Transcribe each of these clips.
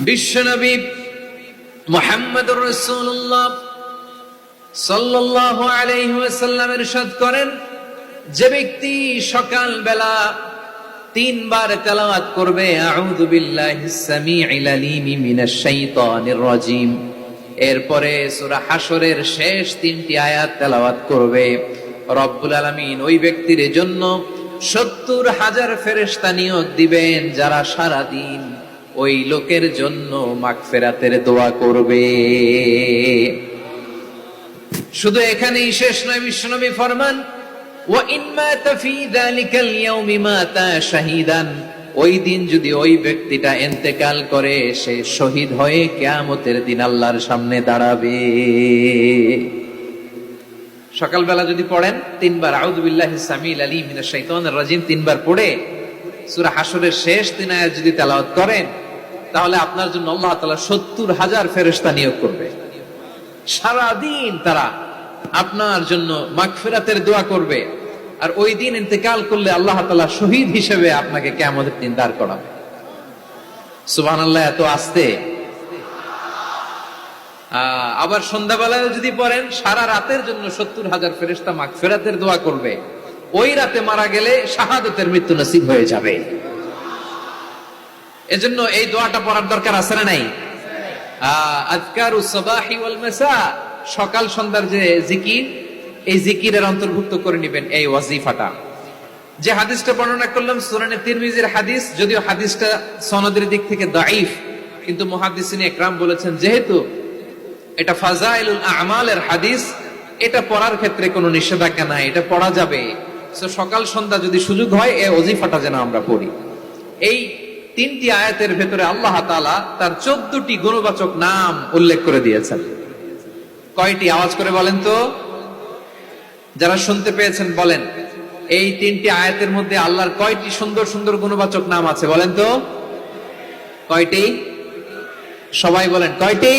বিশ্বনবী মুহাম্মদুর রাসূলুল্লাহ সাল্লাল্লাহু আলাইহি ওয়াসাল্লাম ইরশাদ করেন, যে ব্যক্তি সকাল বেলা তিনবার তেলাওয়াত করবে আউযু বিল্লাহিস সামিউল আলিম মিনাশ শাইতানির রাজিম, এরপরে সূরা হাশরের শেষ তিনটি আয়াত তেলাওয়াত করবে, রব্বুল আলামিন ওই ব্যক্তির জন্য ৭০,০০০ ফেরেশতা নিয়োগ দিবেন যারা সারা দিন ওই লোকের জন্য মাগফিরাতের দোয়া করবে। শুধু এখানেই শেষ নয়, বিশ্বনবী ফরমান ওয়া ইন মাতা ফি যালিকাল ইয়াউমি মাতা শাহীদান, ওই দিন যদি ওই ব্যক্তিটা ইন্তেকাল করে সে শহীদ হয়ে কিয়ামতের দিন আল্লাহর সামনে দাঁড়াবে। সকালবেলা যদি পড়েন তিনবার আউযু বিল্লাহিস সামিউল আলিম মিনাশ শাইতানির রাজিম তিনবার পড়ে সূরা হাশরের শেষ তিন আয়াত যদি তেলাওয়াত করেন, তাহলে আপনার জন্য আল্লাহ তাআলা ৭০,০০০ ফেরেশতা নিয়োগ করবে। সারা দিন তারা আপনার জন্য মাগফিরাতের দোয়া করবে, আর ওই দিন ইন্তেকাল করলে আল্লাহ তাআলা শহীদ হিসেবে আপনাকে কিয়ামতের দিন দাঁড় করাবে। সুবহানাল্লাহ, এত আস্তে। আবার সন্ধ্যাবেলায় যদি পড়েন, সারা রাতের জন্য ৭০,০০০ ফেরেশতা মাগফিরাতের দোয়া করবে। ওই রাতে মারা গেলে শাহাদাতের মৃত্যু নসিব হয়ে যাবে। এজন্য এই দোয়াটা পড়ার দরকার আছে না নাই? আযকারুস সাবাহি ওয়াল মাসা, সকাল সন্ধ্যার যে জিকির, এই জিকিরের অন্তর্ভুক্ত করে নেবেন এই ওয়াজিফাটা। যে হাদিসটা বর্ণনা করলাম সুনানে তিরমিজির হাদিস, যদিও হাদিসটা সনদের দিক থেকে দাঈফ, কিন্তু মুহাদ্দিসিন ইকরাম বলেছেন যেহেতু এটা ফাজাইলুল আমালের হাদিস, এটা পড়ার ক্ষেত্রে কোনো নিষেধাজ্ঞা নাই, এটা পড়া যাবে। সকাল সন্ধ্যা যদি সুযোগ হয় এই ওয়াজিফাটা যেন আমরা পড়ি। এই তিনটি আয়াতের ভেতরে আল্লাহ তাআলা তার 14টি গুণবাচক নাম উল্লেখ করে দিয়েছেন। কয়টি? আওয়াজ করে বলেন তো, যারা শুনতে পেয়েছেন বলেন, এই তিনটি আয়াতের মধ্যে আল্লাহর কয়টি সুন্দর সুন্দর গুণবাচক নাম আছে বলেন তো? কয়টি? সবাই বলেন কয়টি?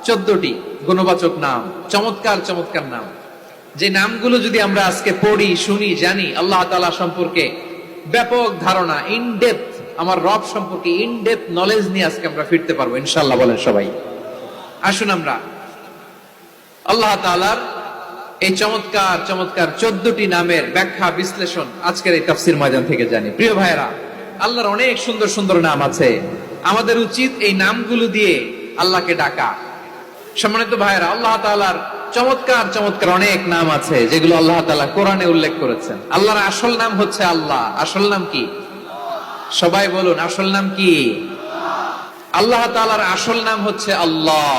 14টি গুণবাচক নাম, চমৎকার চমৎকার নাম। যে নামগুলো যদি আমরা আজকে পড়ি, শুনি, জানি, আল্লাহ তাআলা সম্পর্কে ব্যাপক ধারণা, ইন ডেপথ, আমার রব সম্পর্কে ইন ডেপথ নলেজ নিয়ে আজকে আমরা ফিরতে পারবো ইনশাআল্লাহ। বলেন সবাই। আসুন আমরা আল্লাহ তাআলার এই চমৎকার চমৎকার 14টি নামের ব্যাখ্যা বিশ্লেষণ আজকের এই তাফসীর ময়দান থেকে জানি। প্রিয় ভাইরা, আল্লাহর অনেক সুন্দর সুন্দর নাম আছে, আমাদের উচিত এই নামগুলো দিয়ে আল্লাহকে ডাকা। সম্মানিত ভাইরা, আল্লাহ তাআলার চমৎকার চমৎকার অনেক নাম আছে যেগুলো আল্লাহ তাআলা কোরআনে উল্লেখ করেছেন। আল্লাহর আসল নাম হচ্ছে আল্লাহ। আসল নাম কি? সবাই বলুন, আসল নাম কি? আল্লাহ তাআলার আসল নাম হচ্ছে আল্লাহ।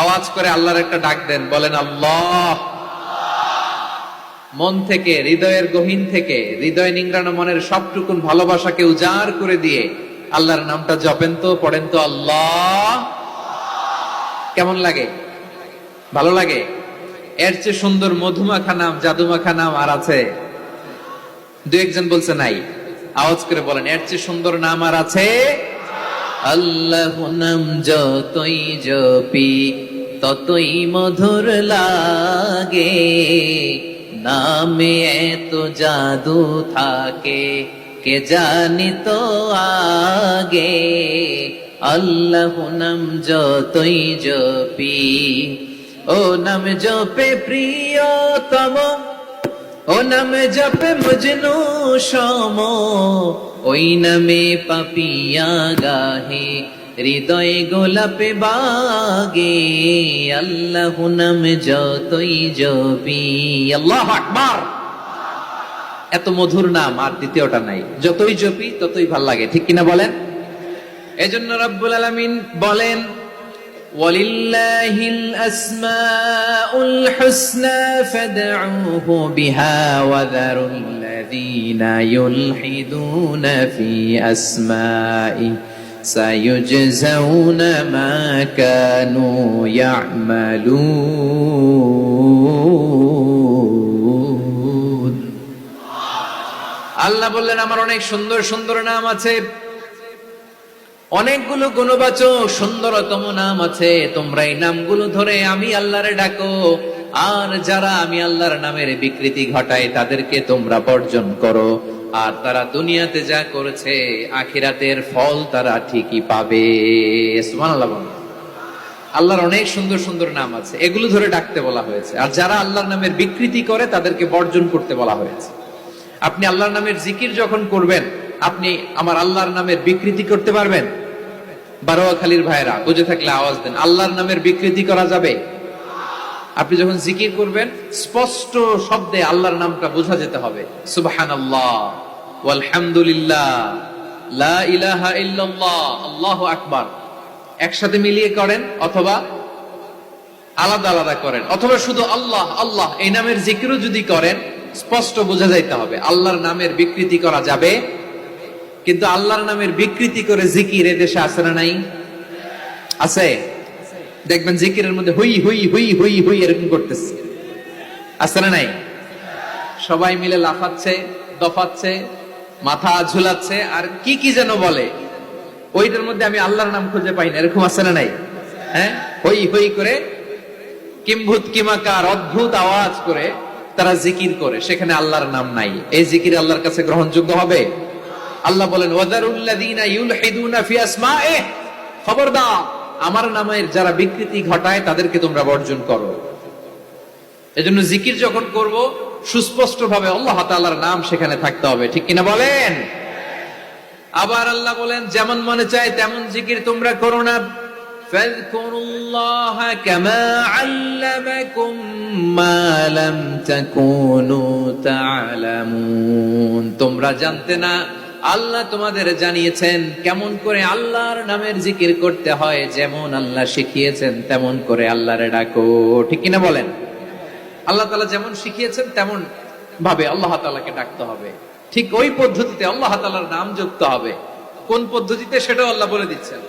আওয়াজ করে আল্লাহর একটা ডাক দেন, বলেন আল্লাহ। মন থেকে, হৃদয়ের গহীন থেকে, হৃদয় নিংড়ানো মনের সবটুকুন ভালোবাসাকে উজাড় করে দিয়ে আল্লাহর নামটা জপেন তো, পড়েন তো আল্লাহ। কেমন লাগে? ভালো লাগে? এর চেয়ে সুন্দর মধুমাখা নাম, জাদুমাখা নাম আর আছে? দু একজন বলছে নাই। আওয়াজ করে বলেন, এর চেয়ে সুন্দর নাম আর আছে? আল্লাহ নাম যতই জপি ততই মধুর লাগে, নামে এত জাদু থাকে কে জানি তো আগে। আল্লাহ নাম যতই জপি, ও নাম জপে প্রিয়তম, ও নাম জপে মজনু সম, ওই নামে পাপিয়া গাহে হৃদয়ে গোলাপে বাগে। আল্লাহ নাম যতই জপি। আল্লাহু আকবার। এত মধুর নাম আর দ্বিতীয়টা নাই, যতই জপি ততই ভাল লাগে, ঠিক কিনা বলেন? এজন্য রব্বুল আলামিন বলেন, ওয়ালিল্লাহিল আসমাউল হুসনা ফাদউহু বিহা ওয়া যারুল্লাযীনা ইউলহিদুনা ফি আসমাই সায়ুজজাউনা মা কানু ইয়ামালুন। আল্লাহ বললেন, আমার অনেক সুন্দর সুন্দর নাম আছে, অনেকগুলো গুণবাচক সুন্দরতম নাম আছে। তোমরা এই নামগুলো ধরে আমি আল্লাহরে ডাকো, আর যারা আমি আল্লাহর নামের বিকৃতি ঘটায় তাদেরকে তোমরা বর্জন করো। আর তারা দুনিয়াতে যা করেছে আখিরাতের ফল তারা ঠিকই পাবে। সুবহানাল্লাহ বলেন। আল্লাহর অনেক সুন্দর সুন্দর নাম আছে, এগুলো ধরে ডাকতে বলা হয়েছে। আর যারা আল্লাহর নামের বিকৃতি করে তাদেরকে বর্জন করতে বলা হয়েছে। আপনি আল্লাহর নামের জিকির যখন করবেন, আপনি আমার আল্লাহর নামের বিকৃতি করতে পারবেন? বারোয়াখালীর ভাইরা বুঝে থাকলে আওয়াজ দেন, আল্লাহর নামের বিকৃতি করা যাবে? আপনি যখন জিকির করবেন স্পষ্ট শব্দে আল্লাহর নামটা বোঝা যেতে হবে। সুবহানাল্লাহ, ওয়ালহামদুলিল্লাহ, লা ইলাহা ইল্লাল্লাহ, আল্লাহু আকবার। একসাথে মিলিয়ে করেন অথবা আলাদা আলাদা করেন, অথবা শুধু আল্লাহ আল্লাহ এই নামের জিকিরও যদি করেন স্পষ্ট বোঝা যাইতে হবে। আল্লাহর নামের বিকৃতি করা যাবে, কিন্তু আল্লাহর নামের বিকৃতি করে জিকির এদেশে আছে না নাই? আছে। দেখবেন জিকিরের মধ্যে হুই হুই হুই হুই হুই এরকম করতেছে, আছে না নাই? সবাই মিলে লাফাচ্ছে, দফাচ্ছে, মাথা ঝুলাচ্ছে, আর কি কি যেন বলে। ওইটার মধ্যে আমি আল্লাহর নাম খুঁজে পাই না, এরকম আছে না নাই? হ্যাঁ, হই হই করে কিম্ভূত কিমাকার অদ্ভুত আওয়াজ করে তারা জিকির করে, সেখানে আল্লাহর নাম নাই। এই জিকির আল্লাহর কাছে গ্রহণযোগ্য হবে? আল্লাহ বলেন ওয়াদারুল্লাযীনা ইউলহিদুনা ফি আসমাইহি, খবরদার আমার নামের যারা বিকৃতি ঘটায় তাদেরকে তোমরা বর্জন করো। এজন্য জিকির যখন করব সুস্পষ্ট ভাবে আল্লাহ তাআলার নাম সেখানে থাকতে হবে, ঠিক কিনা বলেন? আবার আল্লাহ বলেন যেমন মনে চায় তেমন জিকির তোমরা করো না। ফাযকুরুল্লাহা কামা আল্লামাকুম মা লাম তাকুনু তা'লামুন, তোমরা জানতে না, আল্লাহ তোমাদের জানিয়েছেন কেমন করে আল্লাহর নামের জিকির করতে হয়। যেমন আল্লাহ শিখিয়েছেন তেমন করে আল্লাহরে ডাকো, ঠিক কিনা বলেন? আল্লাহ তাআলা যেমন শিখিয়েছেন তেমন ভাবে আল্লাহ তাআলাকে ডাকতে হবে, ঠিক ওই পদ্ধতিতে আল্লাহ তাআলার নাম যুক্ত হবে। কোন পদ্ধতিতে সেটাও আল্লাহ বলে দিচ্ছেন।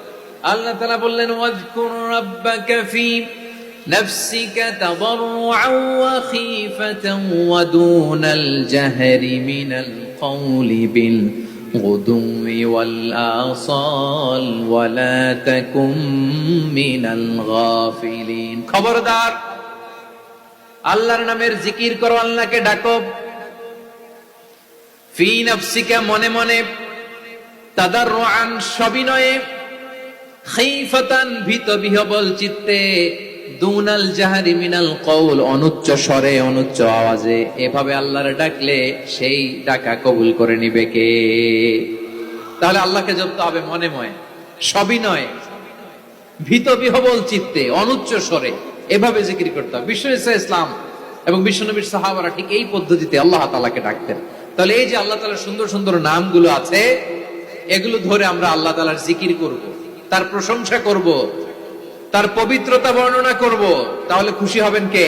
আল্লাহ তাআলা বললেন ওয়াজকুর রাব্বাকা ফি নাফসিকা তাদাররুআন ওয়া খীফাতান ওয়া দুনাল জাহরি মিনাল কওলি বিল গুদুওয়ি ওয়াল আসাল ওয়া লা তাকুম মিনাল গাফিলিন। খবরদার আল্লাহর নামের জিকির করো, আল্লাহকে ডাকো। ফি নাফসিকা মনে মনে, তাদাররুআন সবিনয়ে, খীফাতান ভীত বিহবল চিত্তে, দুনাল জাহরি মিনাল কওল অনুচ্চ স্বরে অনুচ্চ আওয়াজে। এভাবে আল্লাহর ডাকলে সেই ডাকা কবুল করে নিবে কে? তাহলে আল্লাহকে জপতে হবে মনে মনে, সবিনয়ে, ভীত বিহবল চিত্তে, অনুচ্চ স্বরে, এভাবে জিকির করতে হবে। বিশ্ব ইসলাম এবং বিশ্বনবীর সাহাবারা ঠিক এই পদ্ধতিতে আল্লাহ তাআলাকে ডাকতেন। তাহলে এই যে আল্লাহ তাআলার সুন্দর সুন্দর নামগুলো আছে, এগুলো ধরে আমরা আল্লাহ তাআলার জিকির করব, তার প্রশংসা করব, তার পবিত্রতা বর্ণনা করব, তাহলে খুশি হবেন কে?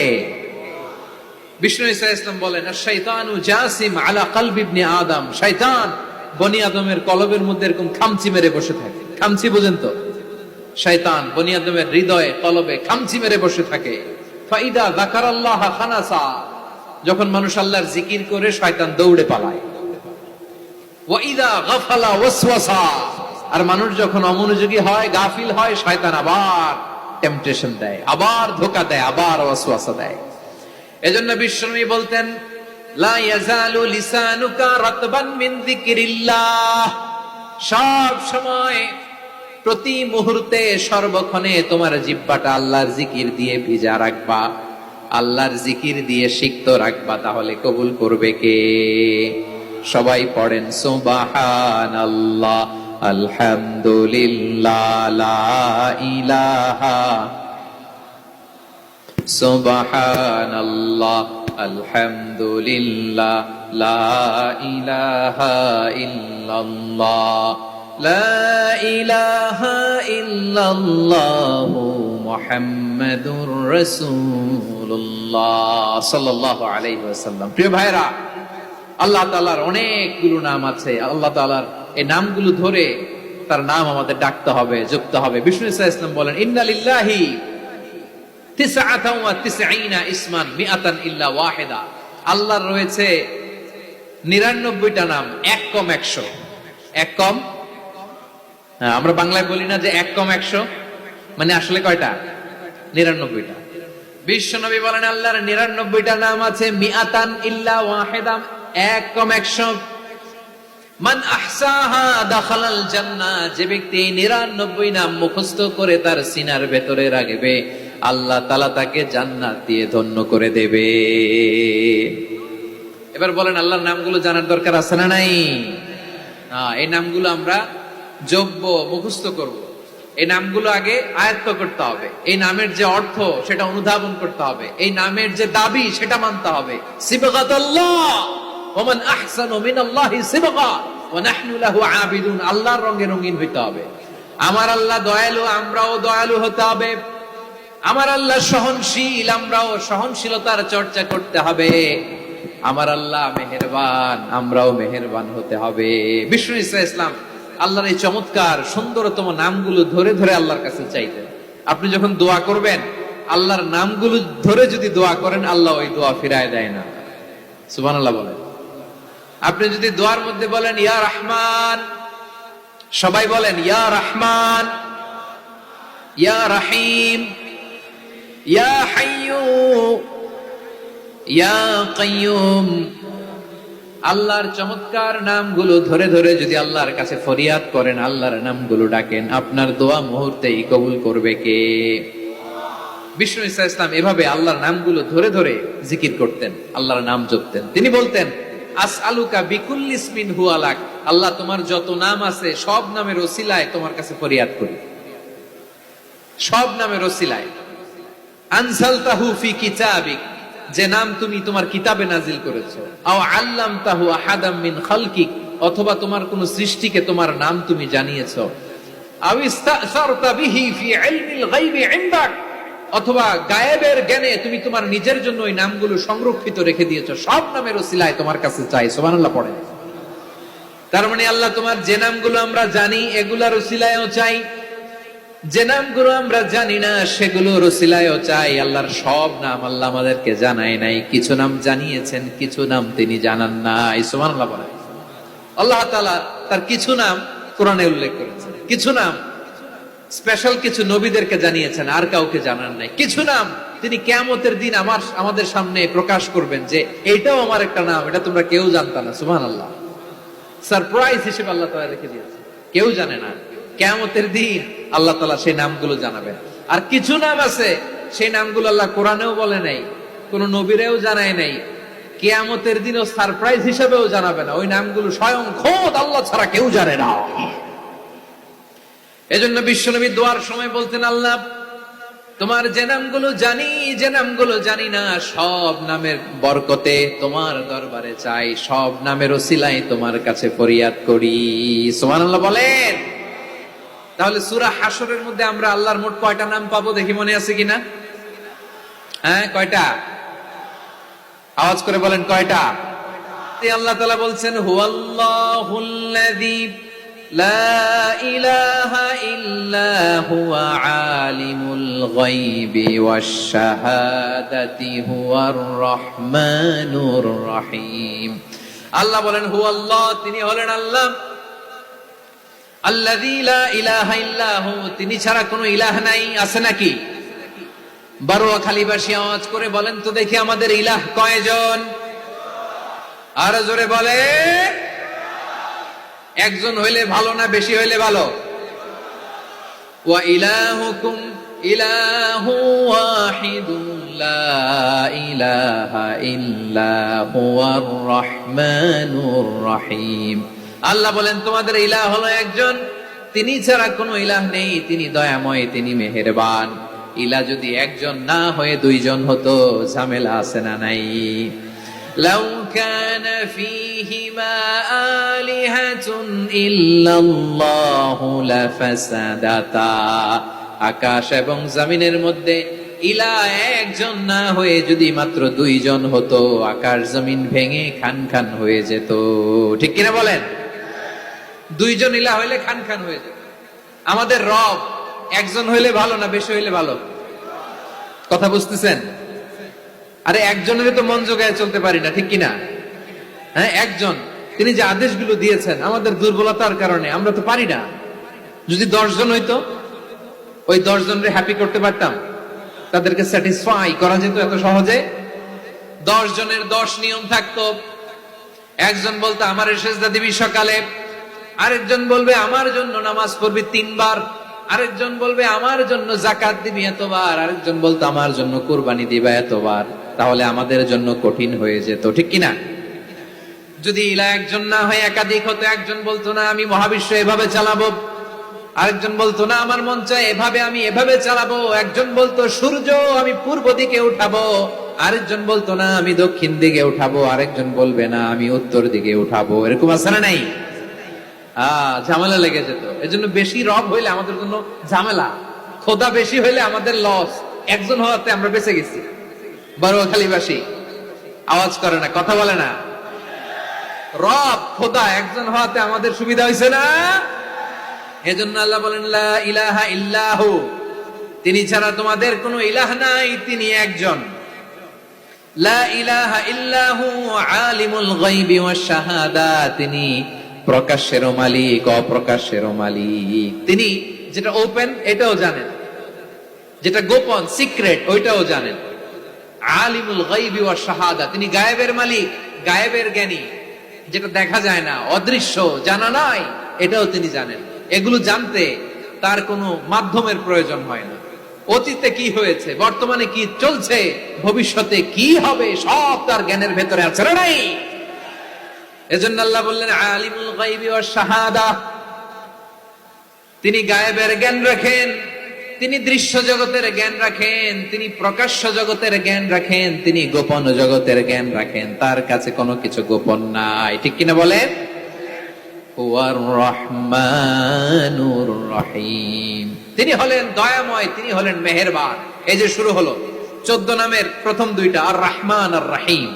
বিষ্ণু ঈসা ইসলাম বলেন আশ-শাইতানু জাসিম আলা কলবি ইবনে আদম, শয়তান বনি আদমের কলবের মধ্যে এরকম খামচি মেরে বসে থাকে। খামচি বুঝেন তো? শয়তান বনি আদমের হৃদয়ে কলবে খামচি মেরে বসে থাকে। ফাইদা যাকারাল্লাহ খানাসা, যখন মানুষ আল্লাহর জিকির করে শয়তান দৌড়ে পালায়। ওয়া ইদা গাফালা ওয়াসওয়াসা, আর মানুষ যখন অমনোযোগী হয়, গাফিল হয়, শয়তান আবার টেম্পটেশন দেয়, আবার ধোঁকা দেয়, আবার ওয়াসওয়াসা দেয়। এজন্য বিশ্বনবী বলতেন লা ইয়াজালু লিসানুকা রাতবান মিন যিকরিল্লাহ, সব সময় প্রতি মুহূর্তে সর্বক্ষণে তোমার জিহ্বাটা আল্লাহর জিকির দিয়ে ভিজা রাখবা, আল্লাহর জিকির দিয়ে সিক্ত রাখবা, তাহলে কবুল করবে কে? সবাই পড়েন সুবহানাল্লাহ, আলহামদুলিল্লাহ, লা ইলাহা, সুবহানাল্লাহ, আলহামদুলিল্লাহ, লা ইলাহা ইল্লাল্লাহ, লা ইলাহা ইল্লাল্লাহু মুহাম্মাদুর রাসূলুল্লাহ সাল্লাল্লাহু আলাইহি ওয়াসাল্লাম। প্রিয় ভাইরা, আল্লাহ তাআলার অনেকগুলো নাম আছে। আল্লাহ তাআলার এই নামগুলো ধরে তার নাম আমাদের ডাকতে হবে, যুক্ত হবে। বিষ্ণু ইসলাম বলেন ইন্না লিল্লাহি 99 ইসমান মিআতান ইল্লা ওয়াহিদা, আল্লাহর রয়েছে 99টা নাম, এক কম 100। এক কম, আমরা বাংলায় বলি না যে এক কম 100, মানে আসলে কয়টা? 99টা। বিশ্বনবী বলেন আল্লাহর 99টা নাম আছে, মিআতান ইল্লা ওয়াহিদা, এক কম 100। মান আহসাহা দাখালাল জান্নাহ, যে ব্যক্তি 99 নাম মুখস্থ করে তার সিনার ভেতরে রাখবে, আল্লাহ তাআলা তাকে জান্নাত দিয়ে ধন্য করে দেবে। এবার বলেন, আল্লাহর নামগুলো জানার দরকার আছে না নাই? এই নামগুলো আমরা যোগ্য মুখস্থ করব। এই নামগুলো আগে আয়ত্ত করতে হবে। এই নামের যে অর্থ সেটা অনুধাবন করতে হবে। এই নামের যে দাবি সেটা মানতে হবে। সিবগাতুল্লাহ ওয়া মান আহসানু মিনাল্লাহি সিবগা ওয়া নাহনু লাহু আবিদুন। আল্লাহর রঙে রঙিন হইতে হবে। আমার আল্লাহ দয়ালু, আমরাও দয়ালু হতে হবে। আমার আল্লাহ সহনশীল, আমরাও সহনশীলতার চর্চা করতে হবে। আমার আল্লাহ মেহেরবান, আমরাও মেহেরবান হতে হবে। বিষ্ণু ইসলাম আল্লাহর এই চমৎকার সুন্দরতম নামগুলো ধরে ধরে আল্লাহর কাছে চাইতেন। আপনি যখন দোয়া করবেন, আল্লাহর নামগুলো ধরে যদি দোয়া করেন, আল্লাহ ওই দোয়া ফিরায় দেয় না। সুবহানাল্লাহ বলেন। আপনি যদি দোয়ার মধ্যে বলেন ইয়া রহমান, সবাই বলেন ইয়া রহমান, ইয়া রহিম, ইয়া হাইয়্যু, ইয়া কাইয়্যুম, আল্লাহর চমৎকার নামগুলো ধরে ধরে যদি আল্লাহর কাছে ফরিয়াদ করেন, আল্লাহর নামগুলো ডাকেন, আপনার দোয়া মুহূর্তেই কবুল করবে কে? বিষ্ণু ঈসা ইসলাম এভাবে আল্লাহর নামগুলো ধরে ধরে জিকির করতেন, আল্লাহর নাম জপতেন। তিনি বলতেন আসআলুকা বিকুল্লি ইসমিন হুয়া লাক, আল্লাহ তোমার যত নাম আছে সব নামের ওসিলায় তোমার কাছে ফরিয়াদ করি, সব নামের ওসিলায়। আনজালতাহু ফি কিতাবিক, যে নাম তুমি তোমার কিতাবে নাজিল করেছো। আও আল্লামতাহু আহাদাম মিন খালকিক, অথবা তোমার কোন সৃষ্টিকে তোমার নাম তুমি জানিয়েছো। আও ইস্তাসারতা বিহি ফি ইলমিল গায়বি ইনদাক, অথবা গায়েবের জ্ঞানে তুমি তোমার নিজের জন্য ওই নামগুলো সংরক্ষিত রেখে দিয়েছো। সব নামের ওসিলায় তোমার কাছে চাই। সুবহানাল্লাহ পড়েন। তার মানে আল্লাহ তোমার যে নামগুলো আমরা জানি এগুলার ওসিলায়ও চাই, যে নামগুলো আমরা জানি না সেগুলোর ওসিলায়ও চাই। আল্লাহর সব নাম আল্লাহ আমাদেরকে জানায় নাই, কিছু নাম জানিয়েছেন, কিছু নাম তিনি জানান নাই। সুবহানাল্লাহ বলেন। আল্লাহ তাআলা তার কিছু নাম কোরআনে উল্লেখ করেছেন, কিছু নাম স্পেশাল কিছু নবীদেরকে জানিয়েছেন, আর কাউকে জানান নাই। কিছু নাম তিনি কিয়ামতের দিন আমাদের সামনে প্রকাশ করবেন যে এইটাও আমার একটা নাম, এটা তোমরা কেউ জানতা না। সুবহানাল্লাহ। সারপ্রাইজ হিসেবে আল্লাহ তাআলা রেখে দিয়েছে, কেউ জানে না। কিয়ামতের দিন আল্লাহ তাআলা সেই নামগুলো জানাবেন। আর কিছু নাম আছে সেই নামগুলো আল্লাহ কোরআনেও বলে নাই, কোন নবীরেও জানায় নাই, কিয়ামতের দিনও সারপ্রাইজ হিসেবেও জানাবে না। ওই নামগুলো স্বয়ং খোদ আল্লাহ ছাড়া কেউ জানে না। এজন্য বিশ্বনবী দোয়ার সময় বলতেন, আল্লাহ তোমার যে নামগুলো জানি, যে নামগুলো জানি না, সব নামের বরকতে তোমার দরবারে চাই, সব নামের ওসিলায় তোমার কাছে ফরিয়াদ করি। সুবহানাল্লাহ বলেন। তাহলে সূরা হাশরের মধ্যে আমরা আল্লাহর মোট কয়টা নাম পাবো দেখি, মনে আছে কিনা? হ্যাঁ, কয়টা? আওয়াজ করে বলেন কয়টা? আল্লাহ তাআলা বলছেন হুয়াল্লাহুল্লাযী লা ইলাহা ইল্লা হুয়া আলিমুল গায়বি ওয়াশ শাহাদাতি হুয়ার রহমানুর রহিম। আল্লাহ বলেন হুয়াল্লাহ, তিনি হলেন আল্লাহ। আল্লাযী লা ইলাহা ইল্লা হু, তিনি ছাড়া কোনো ইলাহ নাই। আছে নাকি? বারোয়াখালীবাসী আওয়াজ করে বলেন তো দেখি, আমাদের ইলাহ কয়জন? আর জোরে বলে। একজন হইলে ভালো না বেশি হইলে ভালো? ওয়া ইলাহুকুম ইলাহু ওয়াহিদুন লা ইলাহা ইল্লা হুয়ার রহমানুর রহিম। আল্লাহ বলেন তোমাদের ইলাহ হলো একজন, তিনি ছাড়া কোনো ইলাহ নেই, তিনি দয়াময়, তিনি মেহেরবান। ইলাহ যদি একজন না হয়ে দুইজন হতো, ঝামেলা আছে না নাই? লাউ কানা ফীহিমা আলিহাতুন ইল্লাল্লাহু লাফাসাদাতা, আকাশ এবং জমিনের মধ্যে ইলাহ একজন না হয়ে যদি মাত্র দুইজন হতো, আকাশ জমিন ভেঙে খান খান হয়ে যেত। ঠিক কিনা বলেন? দুইজন ইলাহ হইলে খান খান হয়ে যেত। আমাদের রব একজন হইলে ভালো না বেশি হইলে ভালো? কথা বুঝতেছেন? আরে একজনের তো মন জোগায় চলতে পারি না, ঠিক কিনা? হ্যাঁ, একজন, তিনি যে আদেশগুলো দিয়েছেন আমাদের দুর্বলতার কারণে আমরা তো পারি না। যদি 10 জন হইতো, ওই 10 জনরে হ্যাপি করতে পারতাম, তাদেরকে স্যাটিসফাই করা যেত এত সহজে। 10 জনের 10 নিয়ম থাকতো। একজন বলতো আমার সেজদা দিবি সকালে, আরেকজন বলবে আমার জন্য নামাজ পড়বি 3 বার, আরেকজন বলবে আমার জন্য যাকাত দিবি এতবার, আরেকজন বলতো আমার জন্য কুরবানি দিবা এতবার। তাহলে আমাদের জন্য কঠিন হয়ে যেত, ঠিক কিনা? যদি ইলা একজন না হয় একাধিক হতো, একজন বলতো না আমি মহাবিশ্ব এভাবে চালাবো, আরেকজন বলতো না আমার মন চায় এভাবে, আমি এভাবে চালাবো, একজন বলতো সূর্য আমি পূর্ব দিকে উঠাবো, আরেকজন বলতো না আমি দক্ষিণ দিকে উঠাবো, আরেকজন বলবে না আমি উত্তর দিকে উঠাবো। এরকম আছে না নাই? ঝামেলা লেগে যেত। এজন্য বেশি রব হইলে আমাদের জন্য ঝামেলা, খোদা বেশি হইলে আমাদের লস। একজন হওয়াতে আমরা বেঁচে গেছি। বারোয়াখালীবাসী আওয়াজ করে না, কথা বলে না। রব খোদা একজন হওয়াতে আমাদের সুবিধা হয়েছে না? এজন্য আল্লাহ বলেন লা ইলাহা ইল্লাহু, তিনি ছাড়া তোমাদের কোনো ইলাহ নাই, তিনি একজন। লা ইলাহা ইল্লাহু আলিমুল গায়বি ওয়াশ শাহাদা, তিনি প্রকাশ্যেরও মালিক অপ্রকাশ্যেরও মালিক। তিনি যেটা ওপেন এটাও জানেন, যেটা গোপন সিক্রেট ওইটাও জানেন। আলিমুল গায়বি ওয়াশ শাহাদা, তিনি গায়েবের মালিক, গায়েবের জ্ঞানী, যেটা দেখা যায় না, অদৃশ্য, জানা নাই, এটাও তিনি জানেন। এগুলো জানতে তার কোনো মাধ্যমের প্রয়োজন হয় না। অতীতে কি হয়েছে, বর্তমানে কি চলছে, ভবিষ্যতে কি হবে, সব তার জ্ঞানের ভেতরে আছে না নাই? এজন্য আল্লাহ বললেন আলিমুল গায়বি ওয়াশ শাহাদা, তিনি গায়েবের জ্ঞান রাখেন, তিনি দৃশ্য জগতের জ্ঞান রাখেন, তিনি প্রকাশ্য জগতের জ্ঞান রাখেন, তিনি গোপন জগতের জ্ঞান রাখেন। তার কাছে কোনো কিছু গোপন নাই, ঠিক কিনা বলেন? হুয়ার রহমানুর রহিম, তিনি হলেন দয়াময়, তিনি হলেন মেহেরবান। এই যে শুরু হলো 14 নামের প্রথম দুইটা, আর রহমান আর রহিম।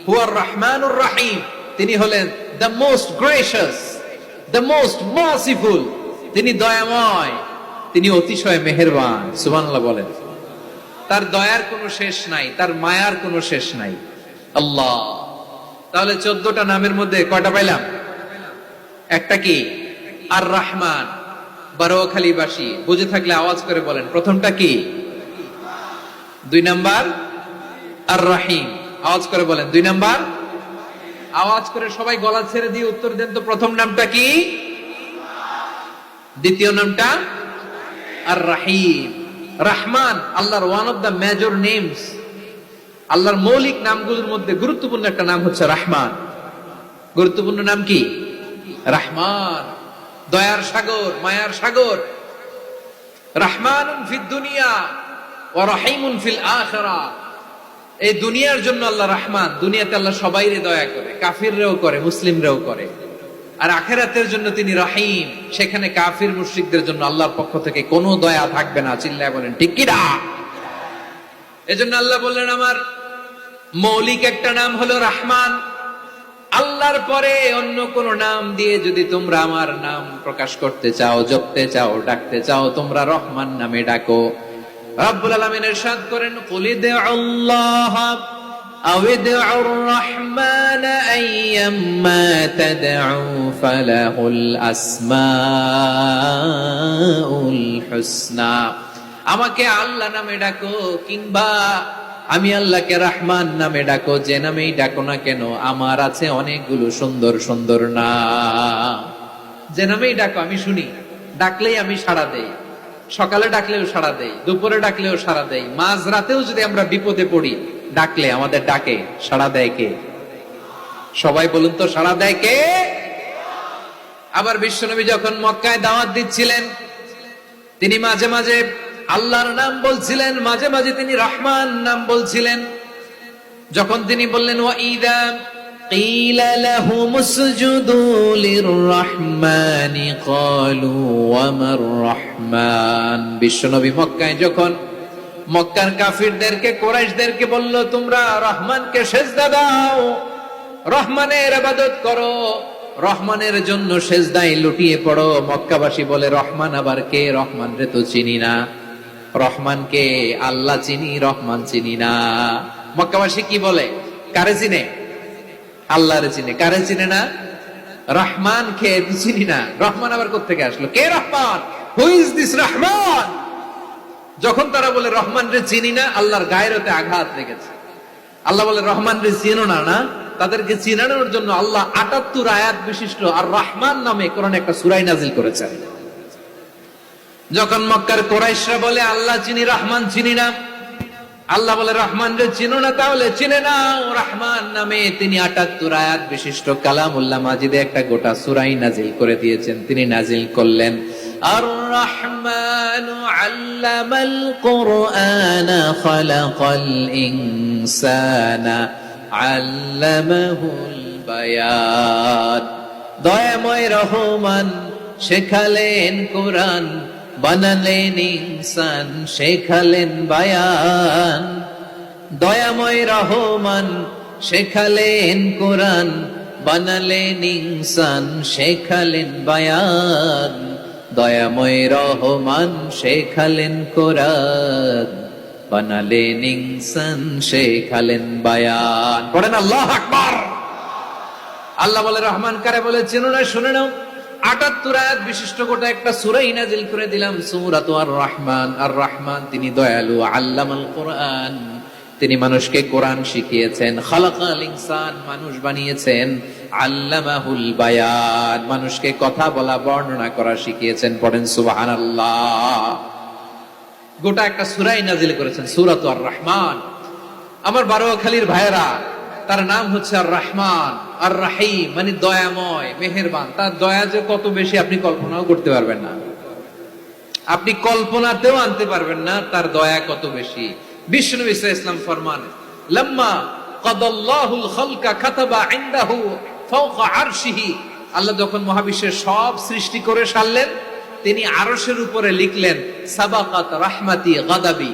হুয়ার রহমানুর রহিম, তিনি হলেন the most gracious, the most merciful, তিনি দয়াময়, তিনি অতিশয় মেহেরবান। সুবহানাল্লাহ বলেন। তার দয়ার কোনো শেষ নাই, তার মায়ার কোনো শেষ নাই আল্লাহ। তাহলে 14টা নামের মধ্যে কয়টা পাইলাম? একটা কি? আর রহমান। বারোয়াখালীবাসী বুঝে থাকলে আওয়াজ করে বলেন, প্রথমটা কি? 2 নাম্বার আর রহিম। আওয়াজ করে বলেন 2 নাম্বার। আওয়াজ করে সবাই গলা ছেড়ে দিয়ে উত্তর দেন তো, প্রথম নামটা কি? দ্বিতীয় নামটা? আর রহিম। রহমান আল্লাহর one of the major names. আল্লাহর মৌলিক নামগুলোর মধ্যে গুরুত্বপূর্ণ একটা নাম হচ্ছে রহমান। গুরুত্বপূর্ণ নাম কি? রহমান, দয়ার সাগর, মায়ার সাগর। রহমানুন ফিদ দুনিয়া ওয়া রহিমুন ফিল আখিরাহ। এই দুনিয়ার জন্য আল্লাহ রহমান, দুনিয়াতে আল্লাহ সবাইরে দয়া করে, কাফিররেও করে, মুসলিমরেও করে। আর আখিরাতের জন্য তিনি রহিম, সেখানে কাফির মুশরিকদের জন্য আল্লাহর পক্ষ থেকে কোনো দয়া থাকবে না। চিল্লায় বলেন ঠিক কি না? এজন্য আল্লাহ বললেন আমার মৌলিক একটা নাম হলো রহমান। আল্লাহর পরে অন্য কোন নাম দিয়ে যদি তোমরা আমার নাম প্রকাশ করতে চাও, জপতে চাও, ডাকতে চাও, তোমরা রহমান নামে ডাকো। রব্বুল আলামিন ইরশাদ করেন কুলিদুল্লাহ আও ইদউর রহমান আইয়াম্মা তাদউ ফালাহুল আসমাউল হুসনা। আমাকে আল্লাহ নামে ডাকো, কিংবা আমি আল্লাহকে রহমান নামে ডাকো, যে নামেই ডাকো না কেন আমার আছে অনেকগুলো সুন্দর সুন্দর নাম। যে নামেই ডাকো আমি শুনি, ডাকলেই আমি সাড়া দেই। সকালে ডাকলেও সাড়া দেই, দুপুরে ডাকলেও সাড়া দেই, মাঝরাতেও যদি আমরা বিপদে পড়ি ডাকলে আমাদের ডাকে সাড়া দেয় কে? সবাই বলুন তো, সাড়া দেয় কে? আবার বিশ্বনবী যখন মক্কায় দাওয়াত দিচ্ছিলেন, তিনি মাঝে মাঝে আল্লাহর নাম বলছিলেন, মাঝে মাঝে তিনি রহমান নাম বলছিলেন। যখন তিনি বললেন ওয়াইদা কিলা লাহুমুসজুদু লিররহমানি ক্বালু ওয়ামার রহমান। বিশ্বনবী মক্কায় যখন মক্কার কাফিরদেরকে, কুরাইশদেরকে বলল তোমরা রহমানকে সিজদা দাও, রহমানের ইবাদত করো, রহমানের জন্য সিজদায় লুটিয়ে পড়ো, মক্কাবাসী বলে রহমান আবার কে? রহমান রে তো চিনি না। রহমানকে আল্লাহ চিনি, রহমান চিনি না। মক্কাবাসী কি বলে? কারে চিনে? আল্লাহরে চিনে। কারে চিনে না? রহমান কে চিনি না। রহমান আবার কোত্থেকে আসলো? কে Rahman? Who is this Rahman? যখন তারা বলে রহমান রে চিনি না, আল্লাহর গায়ের আঘাত লেগেছে। আল্লাহ বলে রহমান রে চিনো না? না, তাদেরকে চিনানোর জন্য আল্লাহ ৭৮ আয়াত বিশিষ্ট আর রহমান নামে কোরআনে একটা সূরা নাজিল করেছেন। যখন মক্কার কুরাইশরা বলে আল্লাহ চিনি রহমান চিনি না, আল্লাহ বলে রহমান রে চিনো না, তাহলে চিনে নাও রহমান নামে তিনি ৭৮ আয়াত বিশিষ্ট কালামুল্লাহ মাজিদে একটা গোটা সূরা নাজিল করে দিয়েছেন। তিনি নাজিল করলেন আর রহমানু আল্লামাল কুরআনা খালাকাল ইনসানা আল্লামাহুল বায়ান। দয়াময় রহমান শেখালেন কোরআন, বানালেন ইনসান শেখালেন বায়ান। দয়াময় রহমান শেখালেন কোরআন, বানালেন ইনসান শেখালেন বায়ান। দয়াময় রহমান শেখালেন কোরআন, বানালেন ইনসান শেখালেন বায়ান। পড়েন আল্লাহু আকবার। আল্লাহ বলে রহমান কারে বলে চেনো না, শুনে নাও। ৭৮ আয়াত বিশিষ্ট গোটা একটা সূরা নাজিল করে দিলাম, সূরাতু আর রহমান। আর রহমান তিনি দয়ালু, আল্লামাল কোরআন তিনি মানুষকে কোরআন শিখিয়েছেন, খালাকাল ইনসান মানুষ বানিয়েছেন, আল্লামাহুল বায়ান মানুষকে কথা বলা বর্ণনা করা শিখিয়েছেন। পড়েন সুবহানাল্লাহ। গোটা একটা সূরা নাজিল করেছেন, সূরাতু আর রহমান। আমার বারোয়াখালীর ভাইয়েরা, তার নাম হচ্ছে আর রহমান আর রাহিম, মানে দয়াময় মেহেরবান। তার দয়া যে কত বেশি আপনি কল্পনাও করতে পারবেন না, আপনি কল্পনাতেও আনতে পারবেন না তার দয়া কত বেশি। বিষ্ণু ইসলাম ফরমান, লাম্মা কাদাল্লাহুল খালকা কাতাবা ইনদাহু ফাওকা আরশিহি। আল্লাহ যখন মহাবিশ্বের সব সৃষ্টি করে সারলেন, তিনি আরশের উপরে লিখলেন সাবাকাত রাহমাতি গাদাবি।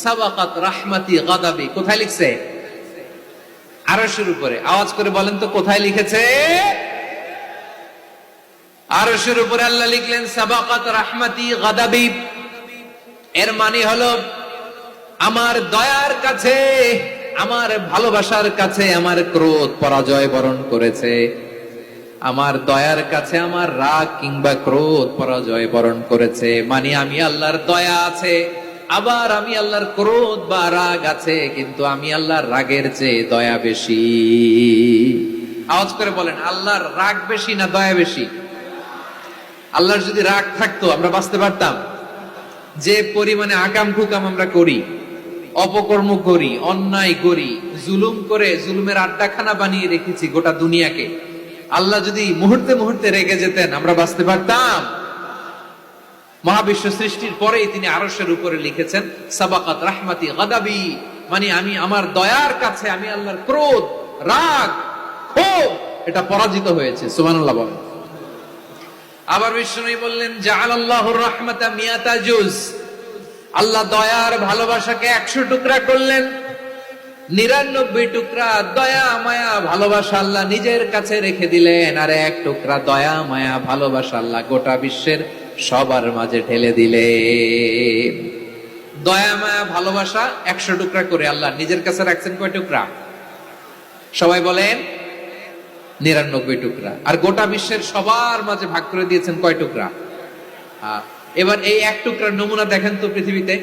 সাবাকাত রাহমাতি গাদাবি কোথায় লিখছে? আরশের উপরে। আওয়াজ করে বলেন তো কোথায় লিখেছে? আরশের উপরে আল্লাহ লিখলেন সাবাকাত রাহমাতি গাদাবি। এর মানে হলো আমার দয়ার কাছে, আমার ভালোবাসার কাছে আমার ক্রোধ পরাজয় বরণ করেছে। আমার দয়ার কাছে আমার রাগ কিংবা ক্রোধ পরাজয় বরণ করেছে। মানে আমি আল্লাহর দয়া আছে, আবার আমি আল্লাহর ক্রোধ বা রাগ আছে, কিন্তু আমি আল্লাহর রাগের চেয়ে দয়া বেশি। আওয়াজ করে বলেন আল্লাহর রাগ বেশি না দয়া বেশি? আল্লাহর যদি রাগ থাকতো আমরা বাঁচতে পারতাম? যে পরিমাণে আকাম কুকাম আমরা করি, অপকর্ম করি, অন্যায় করি, জুলুম করে জুলুমের আড্ডাখানা বানিয়ে রেখেছি গোটা দুনিয়াকে, আল্লাহ যদি মুহূর্তে মুহূর্তে রেগে যেতেন আমরা বাঁচতে পারতাম? মহাবিশ্ব সৃষ্টির পরেই তিনি আরশের উপরে লিখেছেন সাবাকাত রাহমাতি গাদাবি, মানে আমি আমার দয়ার কাছে আমি আল্লাহর ক্রোধ, রাগ, ক্ষোভ এটা পরাজিত হয়েছে। সুবহানাল্লাহ বলেন। আবার বিষ্ণু বললেন জাআলাল্লাহুর রাহমাতা মিয়াতা জুজ। আল্লাহ দয়ার ভালোবাসাকে 100 টুকরা করলেন, 99 টুকরা দয়া মায়া ভালোবাসা আল্লাহ নিজের কাছে রেখে দিলেন, আর 1 টুকরা দয়া মায়া ভালোবাসা আল্লাহ গোটা বিশ্বের সবার মাঝে ঢেলে দিলেন। দয়া মায়া ভালোবাসা 100 টুকরা করে আল্লাহ নিজের কাছে রাখছেন কয় টুকরা? সবাই বলেন 99 টুকরা। আর গোটা বিশ্বের সবার মাঝে ভাগ করে দিয়েছেন কয় টুকরা? এবার এই 1 টুকরার নমুনা দেখেন তো পৃথিবীতে।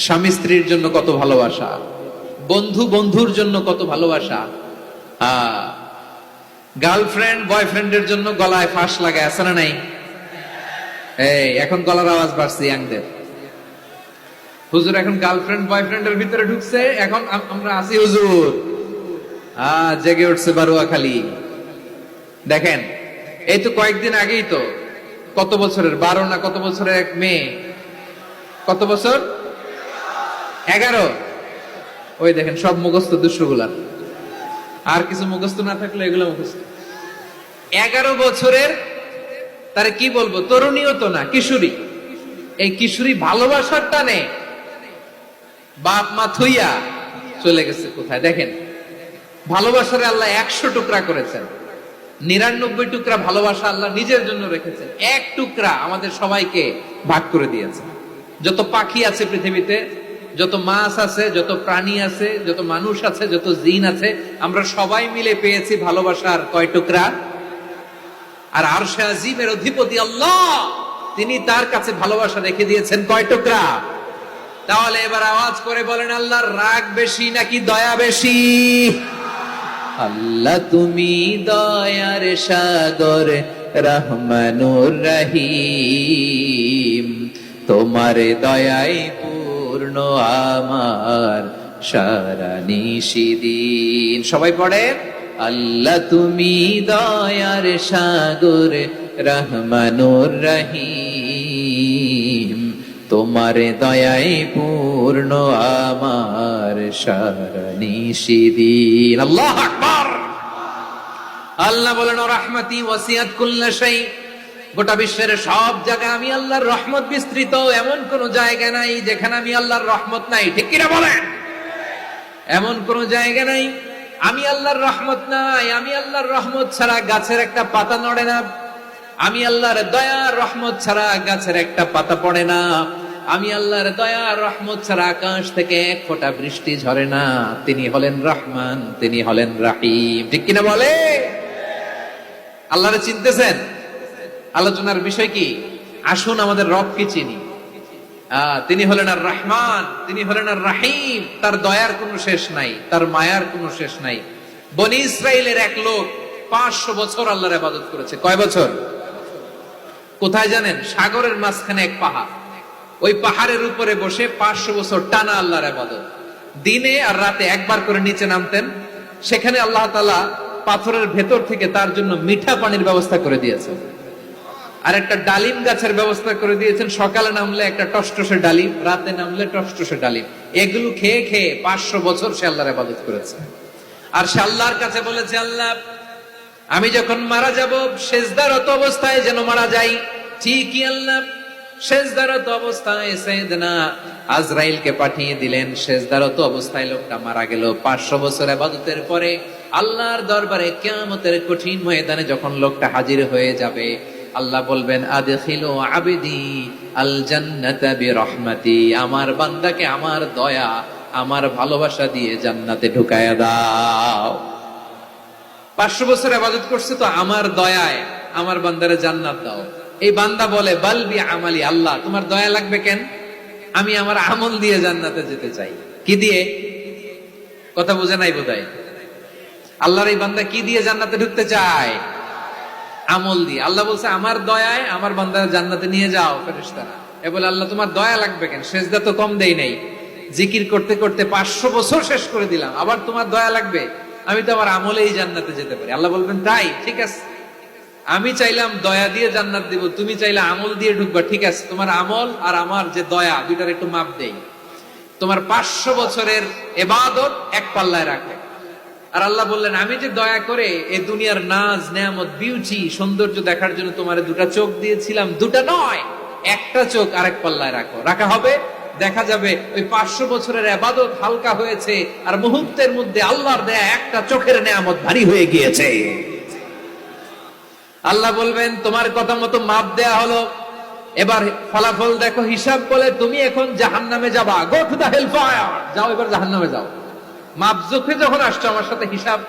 স্বামী স্ত্রীর জন্য কত ভালোবাসা, বন্ধু বন্ধুর জন্য কত ভালোবাসা, গার্লফ্রেন্ড বয়ফ্রেন্ডের জন্য গলায় ফাঁস লাগায় আছে না নাই? এই এখন গলার আওয়াজ বাড়ছে ইয়াংদের। হুজুর এখন গার্লফ্রেন্ড বয়ফ্রেন্ডের ভিতরে ঢুকছে, এখন আমরা আছি হুজুর। জেগে উঠছে বারোয়াখালী। দেখেন এই তো কয়েকদিন আগেই তো কত বছরের 12 না কত বছরের এক মেয়ে, কত বছর? 11। ওই দেখেন সব মুখস্থ দুষ্টগুলার, আর কিছু মুখস্থ না থাকলে এগুলো মুখস্থ। 11 বছরের, তারে কি বলবো, তরুণীও তো না, কিশোরী। এই কিশোরী ভালোবাসার টানে বাপ মা থুইয়া চলে গেছে কোথায়? দেখেন ভালোবাসার আল্লাহ 100 টুকরা করেছেন, 99 টুকরা ভালোবাসা আল্লাহ নিজের জন্য রেখেছেন, 1 টুকরা আমাদের সবাইকে ভাগ করে দিয়েছেন। যত পাখি আছে পৃথিবীতে, যত মাছ আছে, যত প্রাণী আছে, যত মানুষ আছে, যত জিন আছে, আমরা সবাই মিলে পেয়েছি ভালোবাসার কয় টুকরা? আর আরশে আজিমের অধিপতি আল্লাহ, তিনি তার কাছে ভালোবাসা রেখে দিয়েছেন কয় টুকরা? তাহলে এবার আওয়াজ করে বলেন আল্লাহর রাগ বেশি নাকি দয়া বেশি? আল্লাহ তুমি দয়ার সাগর রহমানুর রহিম, তোমার দয়ায় পূর্ণ আমার সারা নিশিদিন। সবাই পড়ে, আল্লাহ তুমি দয়ার সাগর রহমানুর রহিম, তোমার দয়ায় পূর্ণ আমার সারা নিশিদিন। আল্লাহু আকবার। আল্লাহ বলেন রাহমাতি ওয়াসিআত কুল্লা শাই, গোটা বিশ্বের সব জায়গায় আমি আল্লাহর রহমত বিস্তৃত, এমন কোন জায়গা নাই যেখানে আমি আল্লাহর রহমত নাই। ঠিক কিনা বলেন? এমন কোন জায়গা নাই আমি আল্লাহর রহমত নাই। আমি আল্লাহর রহমত ছাড়া গাছের একটা পাতা নড়ে না, আমি আল্লাহর দয়ার রহমত ছাড়া গাছের একটা পাতা পড়ে না, আমি আল্লাহর দয়ার রহমত ছাড়া আকাশ থেকে এক ফোঁটা বৃষ্টি ঝরে না। তিনি হলেন রহমান, তিনি হলেন রাহিম। ঠিক কিনা বলে? আল্লাহরে চিনতেছেন? আলোচনার বিষয় কি? আসুন আমাদের রবকে চিনি। তিনি হলেন আর রহমান, তিনি হলেন আর রাহিম। তার দয়ার কোনো শেষ নাই, তার মায়ার কোনো শেষ নাই। বনি ইসরাইলের এক লোক 500 বছর আল্লাহর ইবাদত করেছে। কয় বছর? কোথায় জানেন? সাগরের মাঝখানে এক পাহাড়, ওই পাহাড়ের উপরে বসে 500 বছর টানা আল্লাহর ইবাদত। দিনে আর রাতে একবার করে নিচে নামতেন। সেখানে আল্লাহ তাআলা পাথরের ভেতর থেকে তার জন্য মিঠা পানির ব্যবস্থা করে দিয়েছেন, আর একটা ডালিম গাছের ব্যবস্থা করে দিয়েছেন। সকালে নামলে একটা টসটসে ডালিম, রাতে নামলে টসটসে ডালিম। এগুলো খেয়ে খেয়ে 500 বছর সে আল্লাহর ইবাদত করেছে। আর সে আল্লাহর কাছে বলেছে, আল্লাহ আমি যখন মারা যাব সেজদারত অবস্থায় যেন মারা যাই। ঠিকই আল্লাহ সেজদারত অবস্থায় সাইয়েদনা আজরাইলকে পাঠিয়ে দিলেন। সেজদারত অবস্থায় লোকটা মারা গেল। 500 বছর ইবাদতের পরে আল্লাহর দরবারে কিয়ামতের কঠিন ময়দানে যখন লোকটা হাজির হয়ে যাবে, আল্লাহ বলবেন, আদখিলু আবদি আল জান্নাতা বিরহমাতি, আমার বান্দাকে আমার দয়া, আমার ভালোবাসা দিয়ে জান্নাতে ঢুকায়া দাও। 500 বছর ইবাদত করছে তো আমার দয়ায় আমার বান্দারে জান্নাত দাও। এই বান্দা বলে, বালবি আমালি, আল্লাহ তোমার দয়া লাগবে কেন? আমি আমার আমল দিয়ে জান্নাতে যেতে চাই। কি দিয়ে? কথা বুঝে নাই বোধহয়। আল্লাহর এই বান্দা কি দিয়ে জান্নাতে ঢুকতে চায়? আমল দিয়ে। আল্লাহ বলছে, আমার দয়ায় আমার বান্দারে জান্নাতে নিয়ে যাও ফেরেশতারা। এ বলে, আল্লাহ তোমার দয়া লাগবে কেন? সেজদা তো কম দেই নাই, জিকির করতে করতে 500 বছর শেষ করে দিলাম, আবার তোমার দয়া লাগবে? আমি তো আমার আমলেই জান্নাতে যেতে পারি। আল্লাহ বলবেন, তাই ঠিক আছে, আমি চাইলাম দয়া দিয়ে জান্নাত দিব, তুমি চাইলে আমল দিয়ে ঢুকবা। ঠিক আছে, তোমার আমল আর আমার যে দয়া, দুইটার একটু মাপ দেই। তোমার 500 বছরের ইবাদত এক পাল্লায় রাখে। আর আল্লাহ বললেন, আমি যে দয়া করে এই দুনিয়ার নাজ নেয়ামত বিউটি সৌন্দর্য দেখার জন্য তোমার দুটা চোখ দিয়েছিলাম, দুটা নয় একটা চোখ আরেক পাল্লায় রাখো। রাখা হবে, দেখা যাবে ওই 500 বছরের ইবাদত হালকা হয়েছে, আর মুহূর্তের মধ্যে আল্লাহর দেয়া একটা চোখের নেয়ামত ভারী হয়ে গিয়েছে। আল্লাহ বলবেন, তোমার কথা মতো মাপ দেয়া হলো, এবার ফলাফল দেখো, হিসাব বলে তুমি এখন জাহান্নামে যাবা। Go to the hell fire, যাও এবার জাহান্নামে যাও। মাপ জোখে যখন আসছো আমার সাথে হিসাব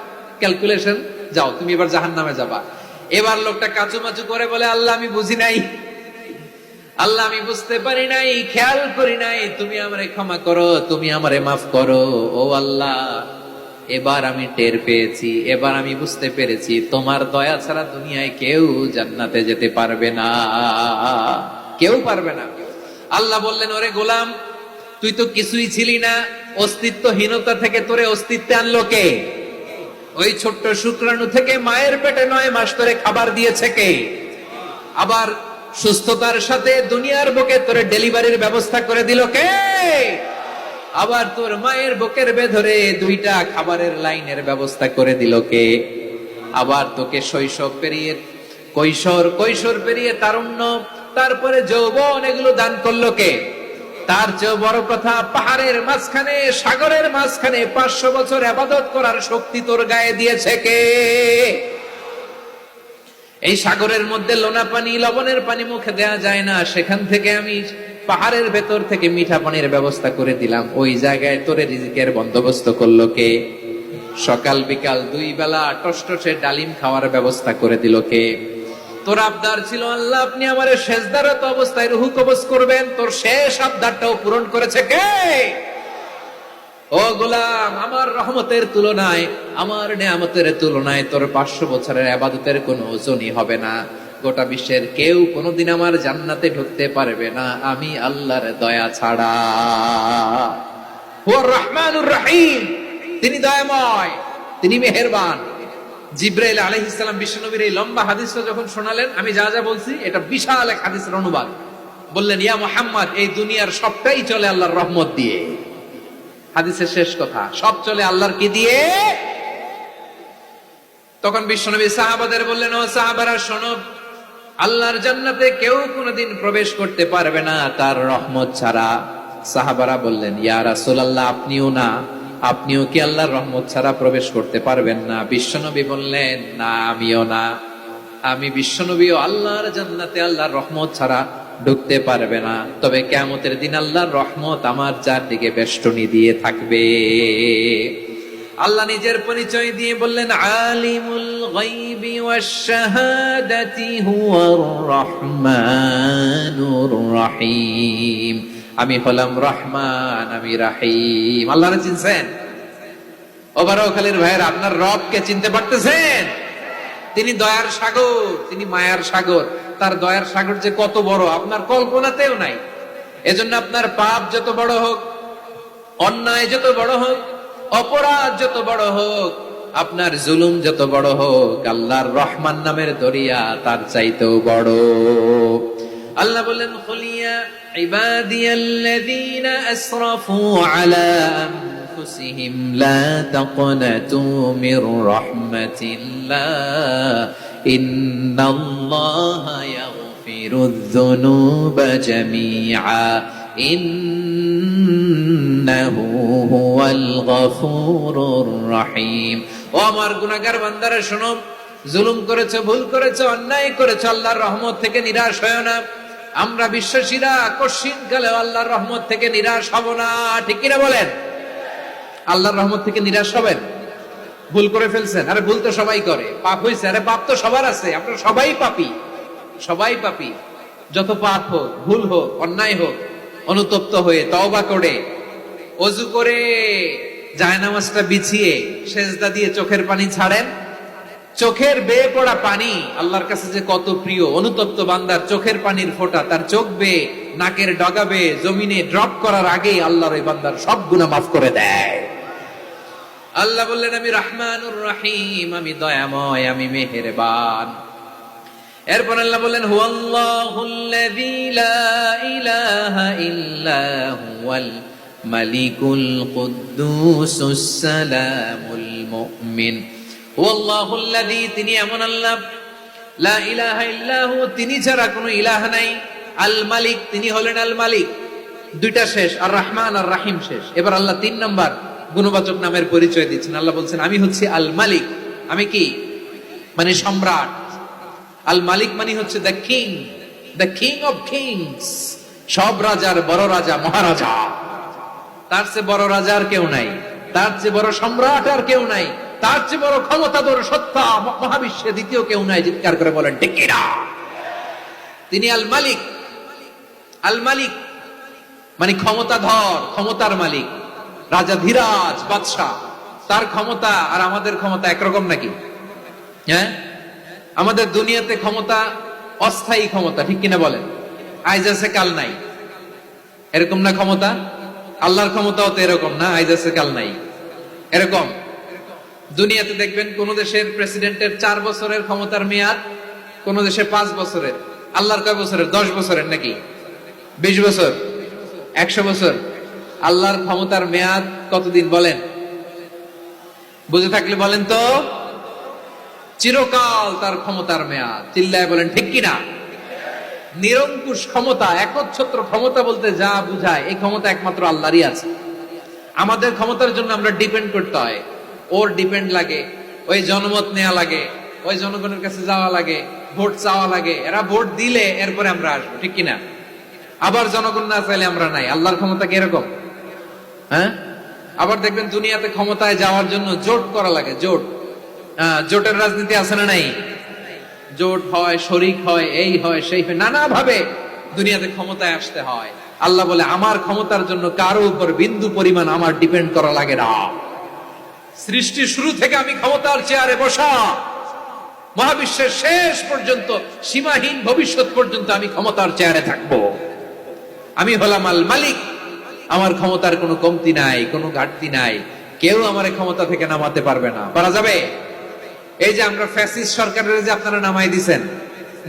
ক্যালকুলেশন, যাও তুমি এবার জাহান্নামে যাবা। এবার লোকটা কাচুমাচু করে বলে, আল্লাহ আমি বুঝি নাই, আল্লাহ আমি বুঝতে পারি নাই, খেয়াল করি নাই, তুমি আমারে ক্ষমা করো, তুমি আমারে মাফ করো। ও আল্লাহ, এবার আমি টের পেয়েছি, এবার আমি বুঝতে পেরেছি, তোমার দয়া ছাড়া দুনিয়ায় কেউ জান্নাতে যেতে পারবে না, কেউ পারবে না। আল্লাহ বললেন, ওরে গোলাম, তুই তো কিছুই ছিলি না, অস্তিত্বহীনতা থেকে তোরে অস্তিত্বে আনলো কে? ওই ছোট্ট শুক্রাণু থেকে মায়ের পেটে 9 মাস ধরে খাবার দিয়েছে কে? আবার সুস্থতার সাথে দুনিয়ার বুকে তোরে ডেলিভারির ব্যবস্থা করে দিল কে? আবার তোর মায়ের বুকের ভেতরে 2টা খাবারের লাইনের ব্যবস্থা করে দিল কে? আবার তোকে শৈশব পেরিয়ে কৈশোর পেরিয়ে তারুণ্য, তারপরে যৌবন, এগুলো দান করলো কে? তার চেয়ে বড় কথা, পাহাড়ের মাঝখানে সাগরের মাঝখানে 500 বছর ইবাদত করার শক্তি তোর গায়ে দিয়েছে কে? এই সাগরের মধ্যে লোনা পানি, লবণের পানি মুখে দেয়া যায় না, সেখান থেকে আমি পাহাড়ের ভেতর থেকে মিঠা পানির ব্যবস্থা করে দিলাম। ওই জায়গায় তোরে রিজিকের বন্দোবস্ত করলো কে? সকাল বিকাল 2 বেলা টসটসে ডালিম খাওয়ার ব্যবস্থা করে দিল কে? তোর আবদার ছিল, আল্লাহ আপনি আমারে সেজদারত অবস্থায় রুহু কবজ করবেন, তোর শেষ আবদারটাও পূরণ করেছে কে? ও গোলাম, আমার রহমতের তুলনায়, আমার নেয়ামতের তুলনায় তোর 500 বছরের ইবাদতের কোনো ওজনই হবে না। গোটা বিশ্বের কেউ কোনোদিন আমার জান্নাতে ঢুকতে পারবে না আমি আল্লাহর দয়া ছাড়া। হুয়া রহমানুর রহিম, তিনি দয়াময়, তিনি মেহেরবান। জিব্রাইল আলাইহিস সালাম বিশ্বনবীর এই লম্বা হাদিসটা যখন শোনালেন, আমি যা যা বলছি এটা বিশাল এক হাদিসের অনুবাদ। বললেন, ইয়া মুহাম্মদ, এই দুনিয়ার সবটাই চলে আল্লাহর রহমত দিয়ে। হাদিসের শেষ কথা, সব চলে আল্লাহর কি দিয়ে? তখন বিশ্বনবী সাহাবাদের বললেন, ও সাহাবারা শোনো, আল্লাহর জান্নাতে কেউ কোনোদিন প্রবেশ করতে পারবে না তার রহমত ছাড়া। সাহাবারা বললেন, ইয়া রাসূলুল্লাহ, আপনিও না? আপনিও কি আল্লাহর রহমত ছাড়া প্রবেশ করতে পারবেন না? বিশ্বনবী বললেন, না, আমিও না। আমি বিশ্বনবীও আল্লাহর জান্নাতে আল্লাহর রহমত ছাড়া ঢুকতে পারবে না। তবে কিয়ামতের দিন আল্লাহর রহমত আমার চারদিকে বেষ্টনী দিয়ে থাকবে। আল্লাহ নিজের পরিচয় দিয়ে বললেন, আলিমুল গায়বি ওয়াশ শাহাদাতি হুয়ার রহমানুর রহিম। আমি হলাম রহমান, আমি রাহিম। আল্লাহরে চিনছেন? ওবারখালীর ভাইয়ের, আপনার রবকে চিনতে পারতেছেন? তিনি দয়ার সাগর, তিনি মায়ার সাগর। তার দয়ার সাগর যে কত বড় আপনার কল্পনাতেও নাই। এজন্য আপনার পাপ যত বড় হোক, অন্যায় যত বড় হোক, অপরাধ যত বড় হোক, আপনার জুলুম যত বড় হোক, আল্লাহর রহমান নামের দরিয়া তার চাইতেও বড়। আল্লাহ বললেন, খুলিয়া ইবাদিয়াল্লাযীনা আসরাফু আলা আনফুসিহিম লা তাকনাতু মির রাহমাতিল্লাহ ইন্নাল্লাহা ইয়াগফিরুয যুনুবা জামিআ ইন্নাহু হুয়াল গফুরুর রহিম। ও আমার গুনাহগার বান্দারা শোনো, জুলুম করেছো, ভুল করেছো, অন্যায় করেছো, আল্লাহর রহমত থেকে নিরাশ হয়ো না। আমরা বিশ্বাসীরা কঠিন কালে আল্লাহর রহমত থেকে নিরাশ হব না, ঠিক কিনা বলেন? আল্লাহর রহমত থেকে নিরাশ হবেন? ভুল করে ফেলছেন, আরে ভুল তো সবাই করে। পাপ হয়েছে, আরে পাপ তো সবার আছে, আপনারা সবাই পাপী, সবাই পাপী। যত পাপ হোক, ভুল হোক, অন্যায় হোক, অনুতপ্ত হয়ে তওবা করে, ওযু করে, জায়নামাজটা বিছিয়ে সেজদা দিয়ে চোখের পানি ছাড়েন। চোখের বেয়ে পড়া পানি আল্লাহর কাছে যে কত প্রিয়। অনুতপ্ত বান্দার চোখের পানির ফোঁটা তার চোখ বেয়ে, নাকের ডগা বেয়ে জমিনে ড্রপ করার আগেই আল্লাহর ওই বান্দার সব গুনাহ মাফ করে দেয়। আল্লাহ বললেন, আমি রহমানুর রহিম, আমি দয়াময়, আমি মেহেরবান। এরপর আল্লাহ বললেন, হুয়াল্লাহুল্লাযী লা ইলাহা ইল্লা হুয়াল মালিকুল কুদ্দুসুস সালামুল মুমিন। হুয়াল্লাহুল্লাযী, তিনি এমন আল্লাহ, লা ইলাহা ইল্লা হু, তিনি ছাড়া কোনো ইলাহ নাই। আল মালিক, তিনি হলেন আল মালিক। দুইটা শেষ, আর রহমান আর রাহিম শেষ। এবার আল্লাহ 3 নাম্বার গুণবাচক নামের পরিচয় দিচ্ছেন। আল্লাহ বলছেন, আমি হচ্ছি আল মালিক। আমি কি? মানে সম্রাট। আল মালিক মানে হচ্ছে the king, the king of kings. সব রাজার বড় রাজা, মহারাজা। তার চেয়ে বড় রাজা আর কেউ নাই, তার চেয়ে বড় সম্রাট আর কেউ নাই, তার চেয়ে বড় ক্ষমতাধর সত্তা মহাবিশ্বে দ্বিতীয় কেউ নাই। চিৎকার করে বলেন ঠিক কিনা? তিনি আল মালিক। আল মালিক মানে ক্ষমতাধর, ক্ষমতার মালিক, রাজা ধীরাজ বাদশাহ। তার ক্ষমতা আর আমাদের ক্ষমতা একরকম নাকি? হ্যাঁ, আমাদের দুনিয়াতে ক্ষমতা অস্থায়ী ক্ষমতা, ঠিক কিনা বলেন? আইজ আছে কাল নাই, এরকম না ক্ষমতা? আল্লাহর ক্ষমতাও তো এরকম না, আইজ আছে কাল নাই এরকম। দুনিয়াতে দেখবেন কোন দেশের প্রেসিডেন্টের 4 বছরের ক্ষমতার মেয়াদ, কোন দেশে 5 বছরের। আল্লাহর কয় বছরের? 10 বছরের নাকি 20 বছর, 100 বছর। আল্লাহর ক্ষমতার মেয়াদ কতদিন বলেন? বুঝে থাকলে বলেন তো। চিরকাল তার ক্ষমতার মেয়াদ। চিল্লায় বলেন ঠিক কিনা? নিরঙ্কুশ ক্ষমতা, একচ্ছত্র ক্ষমতা বলতে যা বুঝায়, এই ক্ষমতা একমাত্র আল্লাহরই আছে। আমাদের ক্ষমতার জন্য আমরা ডিপেন্ড করতে হয়, ওর ডিপেন্ড লাগে, ওই জনমত নেওয়া লাগে, ওই জনগণের কাছে যাওয়া লাগে, ভোট চাওয়া লাগে। এরা ভোট দিলে এরপরে আমরা আসবো, ঠিক কিনা? আবার জনগণ না চাইলে আমরা নাই। আল্লাহর ক্ষমতা কি এরকম? হ্যাঁ, আবার দেখবেন দুনিয়াতে ক্ষমতায় যাওয়ার জন্য জোট করা লাগে। জোট, জোটের রাজনীতি আছে না নাই? জোট হয়, শরিক হয়, এই হয় সেই হয়, নানা ভাবে দুনিয়াতে ক্ষমতায় আসতে হয়। আল্লাহ বলে আমার ক্ষমতার জন্য কারো উপর বিন্দু পরিমাণ আমার ডিপেন্ড করা লাগে না। সৃষ্টি শুরু থেকে আমি ক্ষমতার চেয়ারে বসা, মহাবিশ্বের শেষ পর্যন্ত, সীমাহীন ভবিষ্যৎ পর্যন্ত আমি ক্ষমতার চেয়ারে থাকবো। আমি হলাম আল মালিক, আমার ক্ষমতার কোনো কমতি নাই, কোনো ঘাটতি নাই, কেউ আমার ক্ষমতা থেকে নামাতে পারবে না। পারা যাবে? এই যে আমরা ফ্যাসিস্ট সরকারের যে আপনারা নামাই দিছেন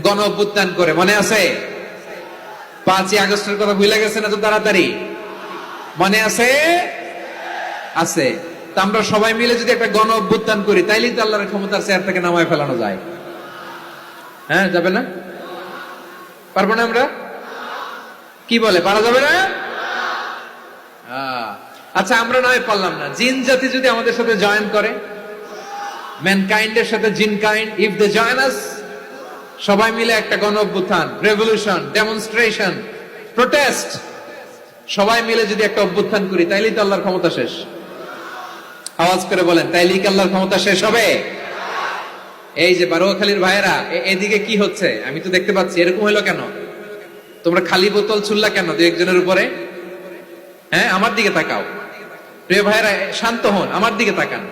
গণ অভ্যুত্থান করে, মনে আছে? 5ই আগস্টের কথা ভুলে গেছেন এত তাড়াতাড়ি? মনে আছে? আছে। তা আমরা সবাই মিলে যদি একটা গণ অভ্যুত্থান করি, তাইলেই তো আল্লাহর ক্ষমতার চেয়ার থেকে নামায় ফেলানো যায়। হ্যাঁ, যাবে না? পারবো না আমরা? কি বলে, পারা যাবে না? আচ্ছা, আমরা নয় পারলাম না, জিন জাতি যদি আমাদের সাথে জয়েন করে, ম্যানকাইন্ডের সাথে জিনকাইন্ড, ইফ দে জয়েন আস, সবাই মিলে একটা গণ অভ্যুত্থান, রেভলিউশন, ডেমনস্ট্রেশন, প্রোটেস্ট, সবাই মিলে যদি একটা অভ্যুত্থান করি, তাইলেই তো আল্লাহর ক্ষমতা শেষ। আওয়াজ করে বলেন, তাইলেই কি আল্লাহর ক্ষমতা শেষ হবে? এই যে বারোয়াখালীর ভাইয়েরা, এদিকে কি হচ্ছে আমি তো দেখতে পাচ্ছি, এরকম হলো কেন? তোমরা খালি বোতল ছুড়লা কেন দু একজনের উপরে? হ্যাঁ, আমার দিকে তাকাও। প্রিয় ভাইয়েরা, শান্ত হন, আমার দিকে তাকান,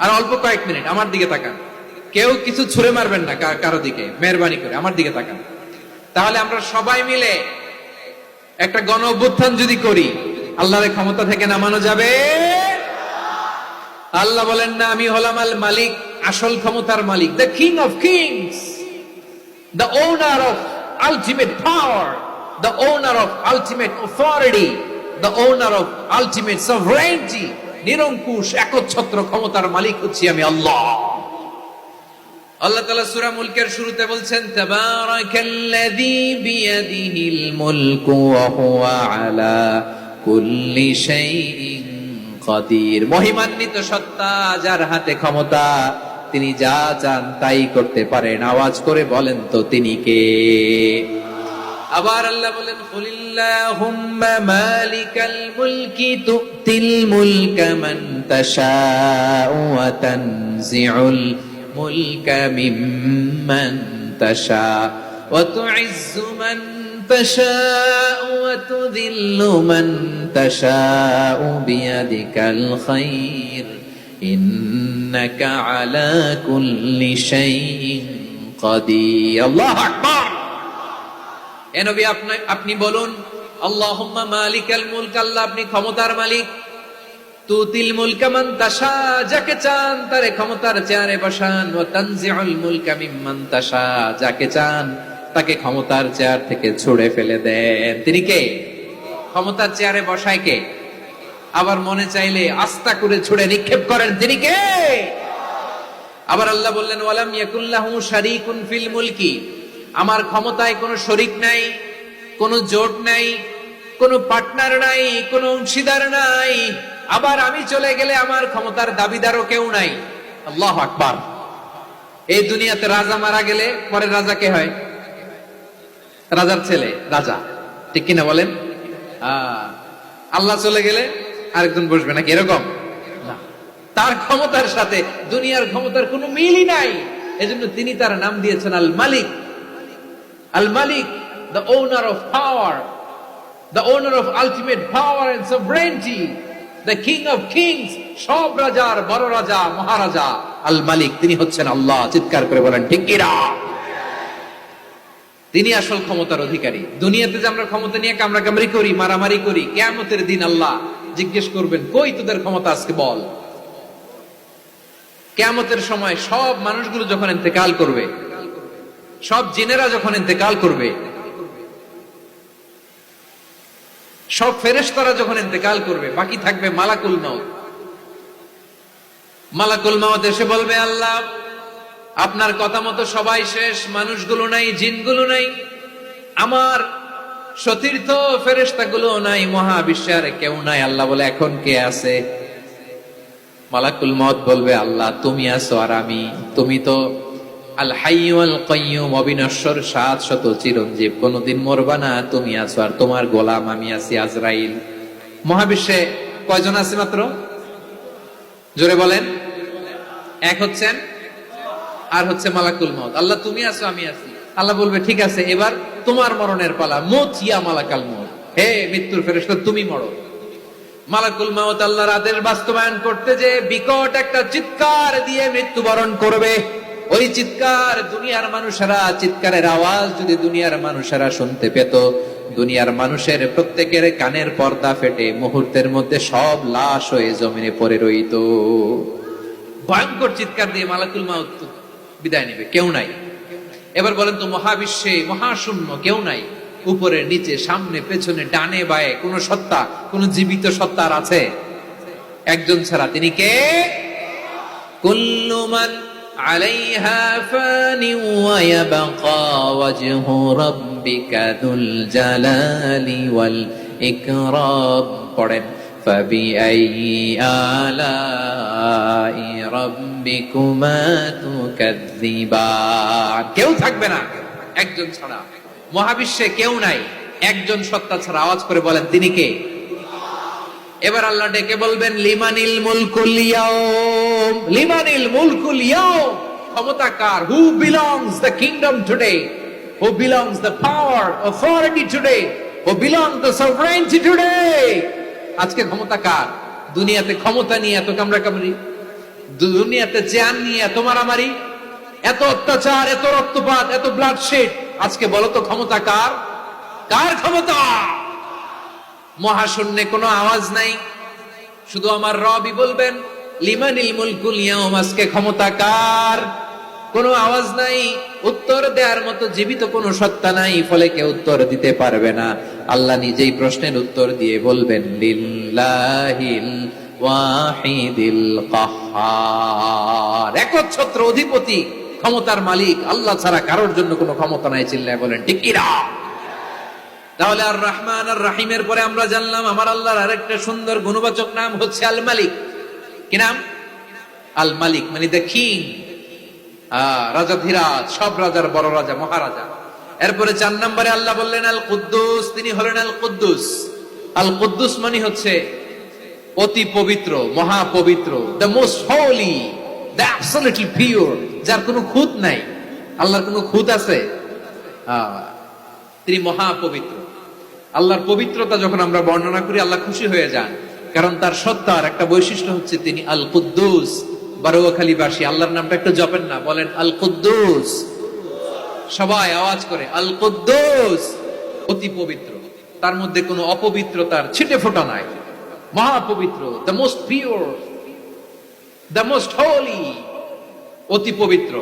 আর অল্প কয়েক মিনিট আমার দিকে তাকান। কেউ কিছু ছুঁড়ে মারবেন না কারো দিকে, মেহরবানি করে আমার দিকে তাকান। তাহলে আমরা সবাই মিলে একটা গণ অভ্যুত্থান যদি করি, আল্লাহর ক্ষমতা থেকে নামানো যাবে? আল্লাহ বলেন না, আমি হলাম আল মালিক, আসল ক্ষমতার মালিক, the king of kings, the owner of ultimate power, the owner of ultimate authority, the owner of ultimate sovereignty. নিরঙ্কুশ একচ্ছত্র ক্ষমতার মালিক হচ্ছি আমি আল্লাহ। আল্লাহ তাআলা সূরা মুলকের শুরুতে বলছেন, তাবারাকাল্লাযী বিয়াদিহিল মুলকু ওয়া হুয়া আলা কুল্লি শাইইন কাদির। মহিমান্বিত সত্তা, যার হাতে ক্ষমতা, তিনি যা চান তাই করতে পারেন। আওয়াজ করে বলেন তো তিনি কে? আবার আল্লাহ বলেন, কুলিল্লাহুম্মা মালিকাল মুলকি তুতিল মুলকা মান তাশাউ ওয়া তানজিউল মুলকা মিম্মান তাশা ওয়া তুইজ্জু মান তাশাউ ওয়া তুযিল্লু মান তাশাউ বিয়াদিকাল খায়র ইন্নাকা আলা কুল্লি শাইইন কাদির। আল্লাহু আকবার। এ নবী, আপনি বলুন, আল্লাহুম্মা মালিকাল মুলক, আল্লাহ আপনি ক্ষমতার মালিক, তুতিল মুলকা মান তাশা, যাকে চান তারে ক্ষমতার চেয়ারে বসান, ওয়া তানজিউল মুলকা মিম্মান তাশা, যাকে চান তাকে ক্ষমতার চেয়ার থেকে ছুঁড়ে ফেলে দেন। তিনি কে? ক্ষমতার চেয়ারে বসায় কে? আবার মনে চাইলে আস্তা করে ছুঁড়ে নিক্ষেপ করেন, তিনি কে? আবার আল্লাহ বললেন, ওয়ালাম ইয়াকুল্লাহু শারীকুন ফিল মুলকি, আমার ক্ষমতায় কোনো শরীক নাই, কোনো জোট নাই, কোনো পার্টনার নাই, কোনো অংশীদার নাই। আবার আমি চলে গেলে আমার ক্ষমতার দাবিদারও কেউ নাই। আল্লাহু আকবার। এই দুনিয়াতে রাজা মারা গেলে পরে রাজা কে হয়? রাজার ছেলে রাজা, ঠিক কিনা বলেন? আল্লাহ চলে গেলে আরেকজন বসবে নাকি? এরকম না, তার ক্ষমতার সাথে দুনিয়ার ক্ষমতার কোনো মিলই নাই। এজন্য তিনি তার নাম দিয়েছেন আল মালিক। আল মালিক, the owner of power, the owner of ultimate power and sovereignty, the king of kings, সব রাজার বড় রাজা, মহারাজা আল মালিক, তিনি হচ্ছেন আল্লাহ। চিৎকার করে বলেন ঠিক কিনা? তিনি আসল ক্ষমতার অধিকারী। দুনিয়াতে যে আমরা ক্ষমতা নিয়ে কামড়াকামড়ি করি, মারামারি করি, কিয়ামতের দিন আল্লাহ জিজ্ঞেস করবেন, কই তোদের ক্ষমতা আজকে বল। কিয়ামতের সময় সব মানুষগুলো যখন ইন্তেকাল করবে, সব জিনেরা যখন ইন্তেকাল করবে, সব ফেরেশতারা যখন ইন্তেকাল করবে, বাকি থাকবে মালাকুল মাউত। মালাকুল মাউত এসে বলবে, আল্লাহ আপনার কথা মতো সবাই শেষ, মানুষগুলো নাই, জিনগুলো নাই, আমার সতীর্থ ফেরেশতাগুলো নাই, মহাবিশ্বে আর কেউ নাই। আল্লাহ বলে, এখন কে আছে? মালাকুল মাউত বলবে, আল্লাহ তুমি আছো আর আমি। তুমি তো আল হাইয়্যু আল কাইয়্যুম, অবিনশ্বর, শাশ্বত, চিরঞ্জীব, কোনদিন মরবা না, তুমি আছো, আর তোমার গোলাম আমি আছি আজরাইল। মহাবিশ্বে কয়জন আছে মাত্র? জোরে বলেন। এক হচ্ছেন, আর হচ্ছে মালাকুল মউত। আল্লাহ তুমি আছো আমি আছি। আল্লাহ বলবে, ঠিক আছে, এবার তোমার মরণের পালা, মুত ইয়া মালাকাল মউত। হে মৃত্যুর ফেরেশতা তুমি মরো। মালাকুল মাউত আল্লাহর আদেশ বাস্তবায়ন করতে যে বিকট একটা চিৎকার দিয়ে মৃত্যুবরণ করবে। ওই চিৎকার দুনিয়ার মানুষেরা, চিৎকারের আওয়াজ যদি দুনিয়ার মানুষেরা শুনতে পেত, দুনিয়ার মানুষের প্রত্যেকের কানের পর্দা ফেটে মুহূর্তের মধ্যে সব লাশ হয়ে জমিনে পড়ে রইত। ভয়ঙ্কর চিৎকার দিয়ে মালাকুল মাউত বিদায় নেবে, কেউ নাই। এবার বলেন তো, মহাবিশ্বে মহাশূন্য, কেউ নাই। উপরে নিচে সামনে পেছনে ডানে বায়ে কোন সত্তা, কোন জীবিত সত্তার আছে? একজন ছাড়া, তিনি কে? কুল্লু মান আলাইহা ফানি ওয়া ইয়াবকা ওয়াজহু রাব্বিকা যুল জালালি ওয়াল ইকরাম। পড়েন, ফাবিআইয়ি আলাই রাব্বিকুমা তুকাযযিবান। কেউ থাকবে না একজন ছাড়া, মহাবিশ্বে কেউ নাই একজন সত্তা ছাড়া। আওয়াজ করে বলেন, তিনি কে? এবার আল্লাহ ডেকে বলবেন, লিমানিল মুলকুল ইয়াউম, লিমানিল মুলকুল ইয়াউম। ক্ষমতা কার? Who belongs the kingdom today, who belongs the power authority today, who belongs the sovereignty today. আজকে ক্ষমতা কার? দুনিয়াতে ক্ষমতা নিয়ে এত কামড়াকামড়ি, দুনিয়াতে জান নিয়ে এত মারামারি, এত অত্যাচার, এত রক্তপাত, এত ব্লাডশেড। আজকে বলো তো ক্ষমতা কার? কার ক্ষমতা? মহাশূন্যে কোনো আওয়াজ নাই, শুধু আমার রবই বলবেন, লিমানিল মুলকুল ইয়াউম। আজকে ক্ষমতা কার? কোনো আওয়াজ নাই, উত্তর দেওয়ার মতো জীবিত কোনো সত্তা নাই, ফলে কেউ উত্তর দিতে পারবে না। আল্লাহ নিজেই প্রশ্নের উত্তর দিয়ে বলবেন, লিল্লাহিল ওয়াহিদিল কাহ্হার। একচ্ছত্র অধিপতি, ক্ষমতার মালিক আল্লাহ ছাড়া কারোর জন্য কোনো ক্ষমতা নাই। চিল্লায় বলেন ঠিক কি না? তাহলে আর রহমান আর রাহিমের পরে আমরা জানলাম আমার আল্লাহর আরেকটা সুন্দর গুণবাচক নাম হচ্ছে আল মালিক। কি নাম? আল মালিক, মানে দ্য কিং, রাজাধিরাজ, সব রাজার বড় রাজা, মহারাজা। এরপরে 4 নম্বরে আল্লাহ বললেন আল কুদ্দুস, তিনি হলেন আল কুদ্দুস। আল কুদ্দুস মানে হচ্ছে অতি পবিত্র, মহা পবিত্র, the most Holi, the absolutely pure, যার কোনো খুঁত নাই। আল্লাহর কোনো খুঁত আছে? তিনি মহা পবিত্র। আল্লাহর পবিত্রতা যখন আমরা বর্ণনা করি, আল্লাহ খুশি হয়ে যান, কারণ তার সত্তার একটা বৈশিষ্ট্য হচ্ছে তিনি আল কুদ্দুস। বারোয়াখালীবাসী আল্লাহর নামটা একটু জপেন না, বলেন আল কুদ্দুস। সবাই আওয়াজ করে আল কুদ্দুস। অতি পবিত্র, তার মধ্যে কোনো অপবিত্রতার ছিটে ফোঁটা নাই, মহা পবিত্র, the most pure, the most Holi, অতি পবিত্র।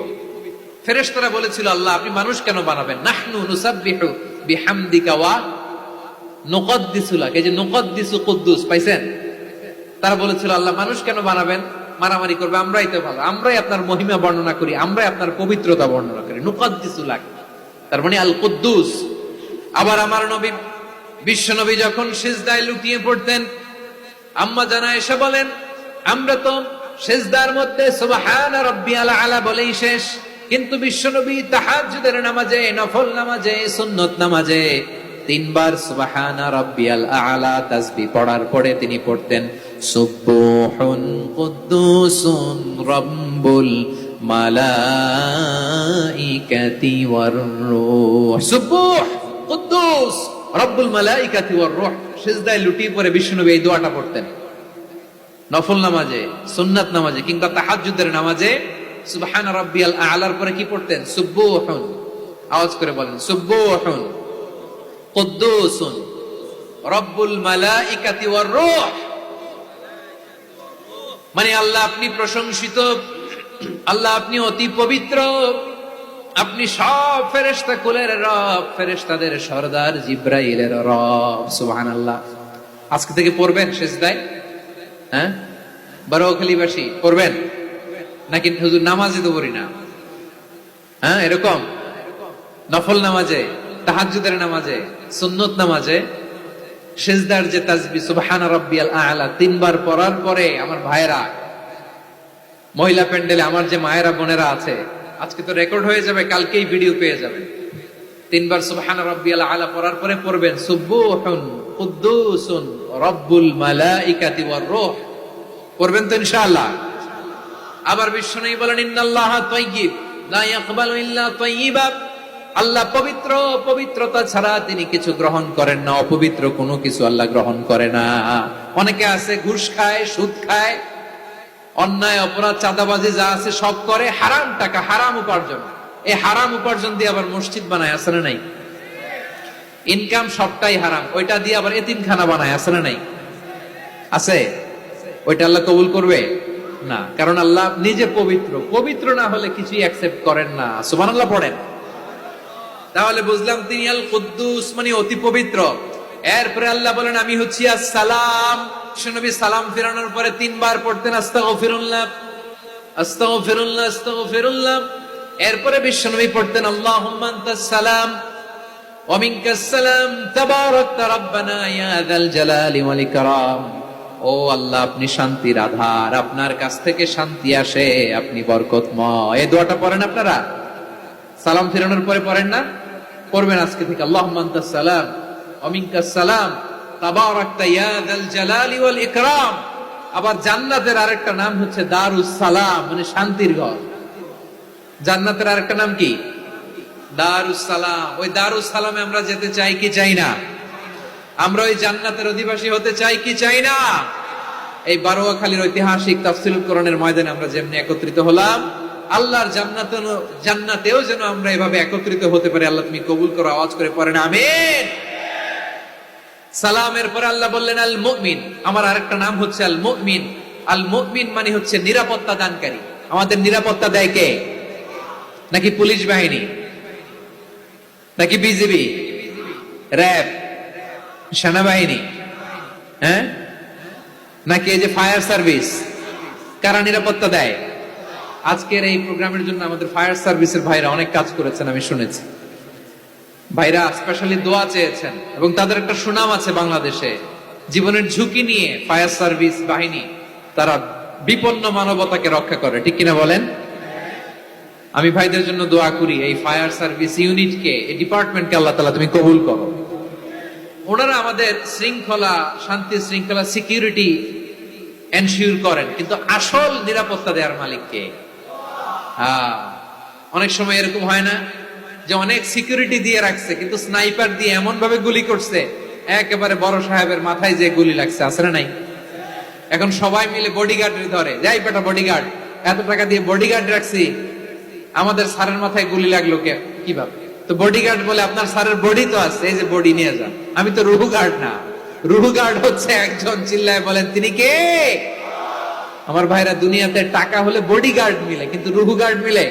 ফেরেশতারা বলেছিল, আল্লাহ আপনি মানুষ কেন বানাবেন? নাহনু নুসাব্বিহু বিহামদিকা ওয়া নুকদ্দিসু লাক। এই যে নুকদ্দিসু কুদ্দুস পাইছেন? তারা বলেছিল, আল্লাহ মানুষ কেন বানাবেন? মারামারি করবে, আমরাই তো ভালো, আমরাই আপনার মহিমা বর্ণনা করি, আমরাই আপনার পবিত্রতা বর্ণনা করি। নুকদ্দিসু লাক, তার মানে আল কুদ্দুস। আবার আমার নবী, বিশ্ব নবী যখন সিজদায় লুটিয়ে পড়তেন, আম্মা জানা এসে বলেন, আমরা তো সিজদার মধ্যে সুবহানা রাব্বিয়াল আলা বলেই শেষ, কিন্তু বিশ্বনবী তাহাজ্জুদের নামাজে, নফল নামাজে, সুন্নত নামাজে 3 বার সুবহানা রাব্বিয়াল আলা তাসবিহ পড়ার পরে তিনি পড়তেন সুবহুন কুদ্দুসুন রাব্বুল মালাইকাতি ওয়ার রূহ। সুবহ কুদ্দুস রব্বুল মালাইকাতি ওয়ার রূহ। সিজদায় লুটিয়ে পড়ে বিশ্বনবী এই দোয়াটা পড়তেন। নফল নামাজে, সুন্নাত নামাজে কিংবা তাহাজ্জুদের নামাজে সুবহান রাব্বিয়াল আলার পরে কি পড়তেন? সুবহুন। আওয়াজ করে বলেন, সুবহুন কুদ্দুসুন রব্বুল মালাইকাতি ওয়ার রূহ। মানে আল্লাহ আপনি প্রশংসিত, আল্লাহ আপনি অতি পবিত্র, আপনি সব ফেরেশতা কুলের রব, ফেরেশতাদের সরদার জিবরাইলের রব। সুবহানাল্লাহ। আজকে থেকে পড়বেন সিজদায়? হ্যাঁ, বারোয়াখালীবাসী পড়বেন নাকি? হুজুর নামাজে তো পড়ি না। হ্যাঁ, এরকম নফল নামাজে, তাহাজ্জুদের নামাজে, সুন্নত নামাজে সিজদার যে তাসবিহ সুবহানা রাব্বিয়াল আ'লা 3 বার পড়ার পরে আমার ভাইরা, মহিলা প্যান্ডেলে আমার যে মায়েরা বোনেরা আছে, আজকে তো রেকর্ড হয়ে যাবে, কালকেই ভিডিও পেয়ে যাবেন। 3 বার সুবহানা রাব্বিয়াল আ'লা পড়ার পরে পড়বেন সুবহুন কুদ্দুসুন রব্বুল মালাইকাতি ওয়ার রূহ। পড়বেন তো ইনশাআল্লাহ? আবার বিশ্বনবী বলেন, ইন্নাল্লাহা তাইয়্যিব লা ইয়াকবালু ইল্লা তাইয়্যিবা। আল্লাহ পবিত্র, পবিত্রতা ছাড়া তিনি কিছু গ্রহণ করেন না, অপবিত্র কোনো কিছু আল্লাহ গ্রহণ করে না। অনেকে আছে ঘুষ খায়, সুদ খায়, অন্যায় অপরাধ চাঁদাবাজি যা আছে সব করে, হারাম টাকা, হারাম উপার্জন। এই হারাম উপার্জন দিয়ে আবার মসজিদ বানায়, আছে না নাই? ইনকাম সবটাই হারাম, ওইটা দিয়ে আবার এতিমখানা বানায়, আছে না নাই? আছে। ওইটা আল্লাহ কবুল করবে না, কারণ আল্লাহ নিজে পবিত্র। পবিত্র না হলে কিছুই অ্যাকসেপ্ট করেন না। সুবহানাল্লাহ পড়েন। তাহলে বুঝলাম তিনি আল কুদ্দুস, মানে অতি পবিত্র। এরপরে আল্লাহ বলেন আমি হচ্ছি আসসালাম। নবী সালাম ফিরানোর পরে 3 বার পড়তেন আস্তাগফিরুল্লাহ, আস্তাগফিরুল্লাহ, আস্তাগফিরুল্লাহ। এরপরে বিশ্বনবী পড়তেন আল্লাহুম্মা আনতাস সালাম ওয়া মিনকাস সালাম তাবারাকতা রাব্বানা ইয়া যাল জালালি ওয়াল ইকরাম। ও আল্লাহ, আপনি শান্তির আধার, আপনার কাছ থেকে শান্তি আসে, আপনি বরকতময়। এই দোয়াটা পড়েন আপনারা সালাম ফিরানোর পরে, পড়েন না? পড়বেন আজকে থেকে। আল্লাহুম্মা আনতাস সালাম ওয়া মিনকাস সালাম তাবারাকতা ইয়া যাল জালালি ওয়াল ইকরাম। আবার জান্নাতের আরেকটা নাম হচ্ছে দারুস সালাম, মানে শান্তির ঘর। জান্নাতের আরেকটা নাম কি? দারুস সালাম। ওই দারুস সালামে আমরা যেতে চাই কি চাই না? আমরা ওই জান্নাতের অধিবাসী হতে চাই কি চাই না? এই বারোয়াখালীর ঐতিহাসিক তাফসীরুল কোরআনের ময়দানে আমরা যেমনি একত্রিত হলাম, আল্লাহর জান্নাতেও যেন আমরা এভাবে একত্রিত হতে পারি। আল্লাহ তুমি কবুল করো। আওয়াজ করে পড়েন আমিন। সালামের পরে আল্লাহ বললেন আল মুমিন। আমার আরেকটা নাম হচ্ছে আল মুমিন। আল মুমিন মানে হচ্ছে নিরাপত্তা দানকারী। আমাদের নিরাপত্তা দেয় কে? নাকি পুলিশ বাহিনী, নাকি বিজিবি, র‍্যাব, সেনাবাহিনী, হ্যাঁ, নাকি এই যে ফায়ার সার্ভিস? কারা নিরাপত্তা দেয়? আজকের এই প্রোগ্রামের জন্য আমাদের ফায়ার সার্ভিসের ভাইরা অনেক কাজ করেছেন, আমি শুনেছি। ভাইরা স্পেশালি দোয়া চেয়েছেন এবং তাদের একটা সুনাম আছে বাংলাদেশে। জীবনের ঝুঁকি নিয়ে ফায়ার সার্ভিস বাহিনী তারা বিপন্ন মানবতাকে রক্ষা করে, ঠিক কিনা বলেন? আমি ভাইদের জন্য দোয়া করি, এই ফায়ার সার্ভিস ইউনিটকে, এই ডিপার্টমেন্টকে আল্লাহ তাআলা তুমি কবুল করো। ওনারা আমাদের শৃঙ্খলা, শান্তি শৃঙ্খলা, সিকিউরিটি এনশিওর করেন, কিন্তু আসল নিরাপত্তা দেওয়ার মালিক কে? অনেক সময় এরকম হয় না যে অনেক সিকিউরিটি দিয়ে রাখছে, কিন্তু স্নাইপার দিয়ে এমন ভাবে গুলি করছে একেবারে বড় সাহেবের মাথায় যে গুলি লাগছে, আছে না নাই? এখন সবাই মিলে বডিগার্ডের ধরে, যাই বেটা বডিগার্ড, এত টাকা দিয়ে বডিগার্ড রাখছি, আমাদের স্যারের মাথায় গুলি লাগলো কিভাবে? তো বডিগার্ড বলে আপনার স্যারের বডি তো আছে, এই যে বডি নিয়ে যান। আমি তো রুহু গার্ড না। রুহু গার্ড হচ্ছে একজন, চিল্লায় বলেন তিনি কে? আমার ভাইরা, দুনিয়াতে টাকা হলে বডিগার্ড মিলে, কিন্তু রুহু গার্ড মিলে?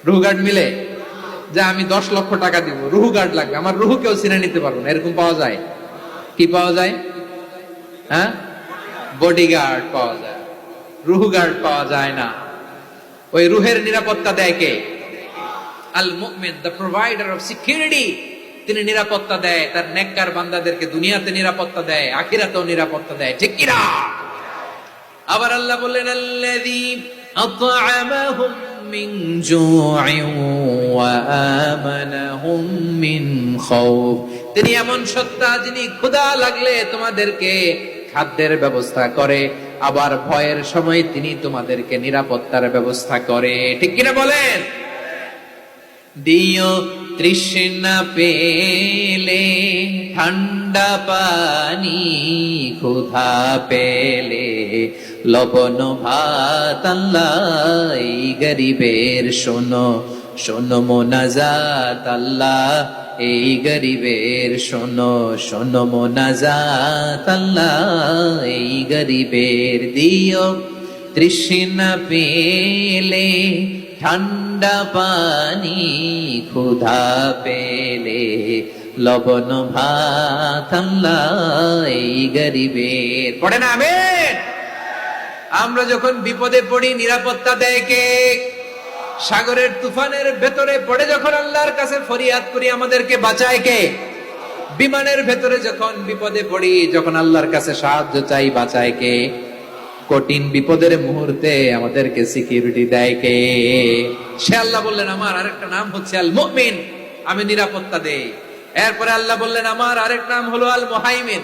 রুহু গার্ড মিলে? যে আমি 10 লক্ষ টাকা দিব, রুহু গার্ড লাগবে, আমার রুহু কেউ চিনে নিতে পারবো না, এরকম পাওয়া যায়? কি পাওয়া যায়? হ্যাঁ, বডিগার্ড পাওয়া যায়, রুহু গার্ড পাওয়া যায় না। ওই রুহের নিরাপত্তা দেয় কে? আল মুমিন, দ্য প্রোভাইডার অফ সিকিউরিটি। তিনি নিরাপত্তা দেয় তার নেককার বান্দাদেরকে, দুনিয়াতে নিরাপত্তা দেয়, আখিরাতেও নিরাপত্তা দেয়, ঠিক কি না? আবার আল্লাহ বললেন আল্লাযী আত'আমাহুম মিন জু'ইন ওয়া আমানাহুম মিন খাউফ। তিনি এমন সত্তা যিনি ক্ষুধা লাগলে তোমাদেরকে খাদ্যের ব্যবস্থা করে, আবার ভয়ের সময় তিনি তোমাদেরকে নিরাপত্তার ব্যবস্থা করে, ঠিক কিনা বলেন? দিও তৃষ্ণা পেলে ঠান্ডা পানি, ক্ষুধা পেলে লবণ ভাত, আল্লাহ এই গরিবের শোনো শোনো মোনাজাত, আল্লাহ এই গরিবের শোনো শোনো মোনাজাত, আল্লাহ এই গরিবের। দিও তৃষ্ণা পেলে ঠান্ডা পানি, ক্ষুধা পেলে লবণ ভাত, আল্লাহ এই গরিবের। পড়ে না আমিন? আমরা যখন বিপদে পড়ি নিরাপত্তা দেয় কে? সাগরের তুফানের ভেতরে পড়ে যখন আল্লাহর কাছে ফরিয়াদ করি আমাদেরকে বাঁচায় কে? বিমানের ভেতরে যখন বিপদে পড়ি, যখন আল্লাহর কাছে সাহায্য চাই, বাঁচায় কে? কঠিন বিপদের মুহূর্তে আমাদেরকে সিকিউরিটি দেয় কে? সে আল্লাহ বললেন আমার আরেকটা নাম হচ্ছে আল মুমিন, আমি নিরাপত্তা দেই। এরপরে আল্লাহ বললেন আমার আরেক নাম হলো আল মুহাইমিন।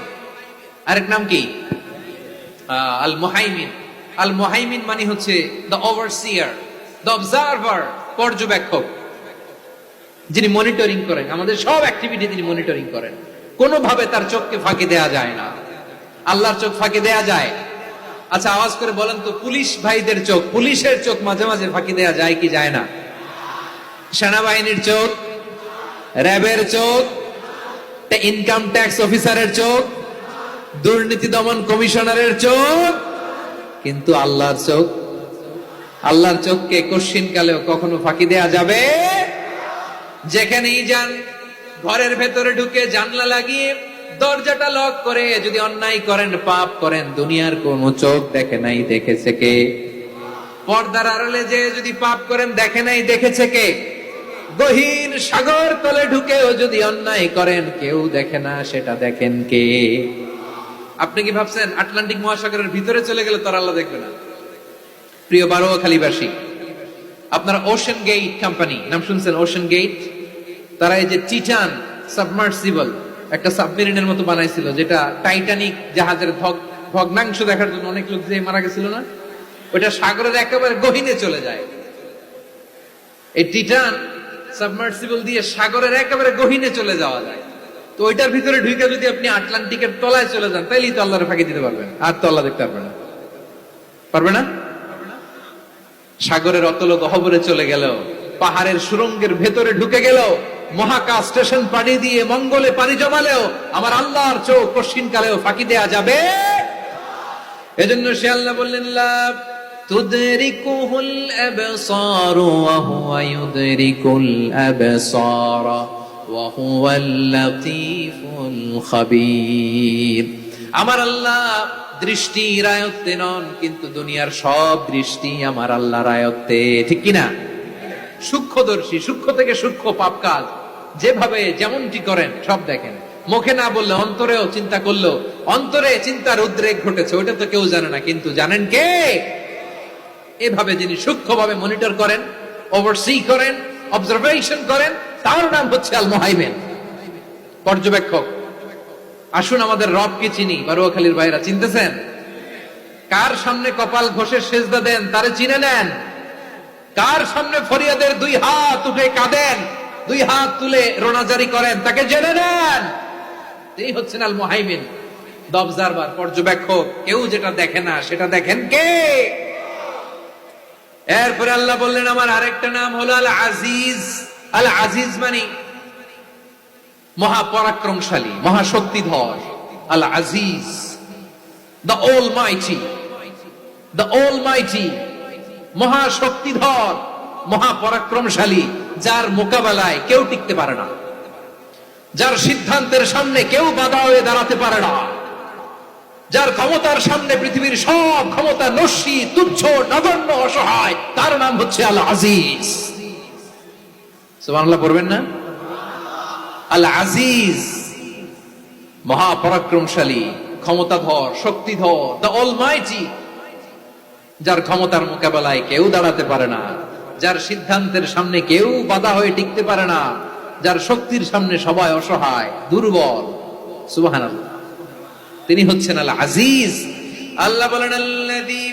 আরেক নাম কি? আল মুহাইমিন। আল মুহাইমিন মানে হচ্ছে দ্য ওভারসিয়ার, দ্য অবজারভার, পর্যবেক্ষক। যিনি মনিটরিং করেন, আমাদের সব অ্যাক্টিভিটি তিনি মনিটরিং করেন, কোনোভাবে তার চোখকে ফাঁকি দেয়া যায় না। আল্লাহর চোখ ফাঁকি দেয়া যায়? আচ্ছা আওয়াজ করে বলেন তো, পুলিশ ভাইদের চোখ, পুলিশের চোখ মাঝে মাঝে ফাঁকি দেয়া যায় কি যায় না? সেনাবাহিনীর চোখ, র্যাবের চোখ, ইনকাম ট্যাক্স অফিসারের চোখ, দুর্নীতি দমন কমিশনারের চোখ, কিন্তু আল্লাহর চোখ, আল্লাহর চোখকে কশ্চিন কালেও কখনো ফাঁকি দেয়া যাবে? যেখানেই যান, ঘরের ভেতরে ঢুকে জানলা লাগিয়ে দরজাটা লক করে যদি অন্যায় করেন, পাপ করেন, দুনিয়ার কোন চোখ দেখে নাই দেখেছে কে? পর্দার আড়ালে যে যদি পাপ করেন, দেখে নাই দেখেছে কে? গহীন সাগর তলে ঢুকেও যদি অন্যায় করেন, কেউ দেখে না, সেটা দেখেন কে? আপনি কি ভাবছেন আটলান্টিক মহাসাগরের ভিতরে চলে গেলে তোর আল্লাহ দেখবে না? প্রিয় বারোয়াখালীবাসী, আপনারা ওশেন গেট কোম্পানি নাম শুনছেন? ওশেন গেট, তারা এই যে টিটান সাবমার্সিবল একটা সাবমেরিনের মতো বানাইছিল, যেটা টাইটানিক জাহাজের ভগ্নাংশ দেখার জন্য অনেক লোক যে মারা গেছিল না, ওটা সাগরের একেবারে গহীনে চলে যায়। এই টিটান সাবমার্সিবল দিয়ে সাগরের একেবারে গহীনে চলে যাওয়া যায়। তো ওইটার ভিতরে ঢুকে যদি আপনি আটলান্টিকের তলায় চলে যান, তাইলেই তো আল্লাহর ফাঁকি দিতে পারবেন, আর তো আল্লাহ দেখতে পারবে না। পারবে না? সাগরের অতল গহ্বরে চলে গেল, পাহাড়ের সুরঙ্গের ভেতরে ঢুকে গেল, মহাকাশ স্টেশন পাড়ি দিয়ে মঙ্গলে পাড়ি জমালেও আমার আল্লাহর চোখ কশ্চিন কালেও ফাঁকি দেয়া যাবে? এজন্য সে আল্লাহ বললেন, লা তুদরিকুহুল আবসার ওয়া হুয়া ইউদরিকুল আবসার ওয়া হুয়াল লাতীফুল খাবীর। আমার আল্লাহ দৃষ্টির আয়ত্তে নন, কিন্তু দুনিয়ার সব দৃষ্টি আমার আল্লাহর আয়ত্তে, ঠিক কিনা? সূক্ষ্মদর্শী, সূক্ষ্ম থেকে সূক্ষ্ম পাপ কাজ যেভাবে যেমনটি করেন সব দেখেন। মুখে না বললে অন্তরেও চিন্তা করলো, অন্তরে চিন্তার উদ্রেক ঘটেছে, ওটা তো কেউ জানে না, কিন্তু জানেন কে? এভাবে যিনি সূক্ষ্মভাবে মনিটর করেন, ওভারসি করেন, অবজারভেশন করেন, তার নাম হচ্ছে আল মুহাইমিন, পর্যবেক্ষক। আসুন আমাদের রবকে চিনি। বারোয়াখালীর ভাইরা চিনতেছেন? কার সামনে কপাল ঘষে সেজদা দেন তারে চিনে নেন। কার সামনে ফরিয়াদের দুই হাত উঠে কাঁদেন, দুই হাত তুলে রোনাজারি করেন, তাকে জেনে নেন। এই হচ্ছেন আল মুহাইমিন, দ্য অবজারভার, পর্যবেক্ষক। কেউ যেটা দেখে না সেটা দেখেন কে? এরপরে আল্লাহ বললেন আমার আরেকটা নাম হলো আল আজিজ। আল আজিজ মানে মহাপরাক্রমশালী, মহাশক্তিধর। আল আজিজ, দ্য অলমাইটি, দ্য অলমাইটি, মহাশক্তিধর, মহাপরাক্রমশালী, যার মোকাবেলায় কেউ টিকতে পারে না, যার সিদ্ধান্তের সামনে কেউ বাধা হয়ে দাঁড়াতে পারে না, যার ক্ষমতার সামনে পৃথিবীর সব ক্ষমতা নস্যি, তুচ্ছ, নগণ্য, অসহায়, তার নাম হচ্ছে আল আজিজ। সুবহানাল্লাহ পড়বেন না? আল আজিজ, মহাপরাক্রমশালী, ক্ষমতাধর, শক্তিধর, দ্য অলমাইটি, যার ক্ষমতার মোকাবেলায় কেউ দাঁড়াতে পারে না, যার সিদ্ধান্তের সামনে কেউ বাধা হয়ে টিকতে পারে না, যার শক্তির সামনে সবাই অসহায়, দুর্বল। সুবহানাল্লাহ, তিনি হচ্ছেন আল আজিজ। আল্লাহ বলেন আল্লাযী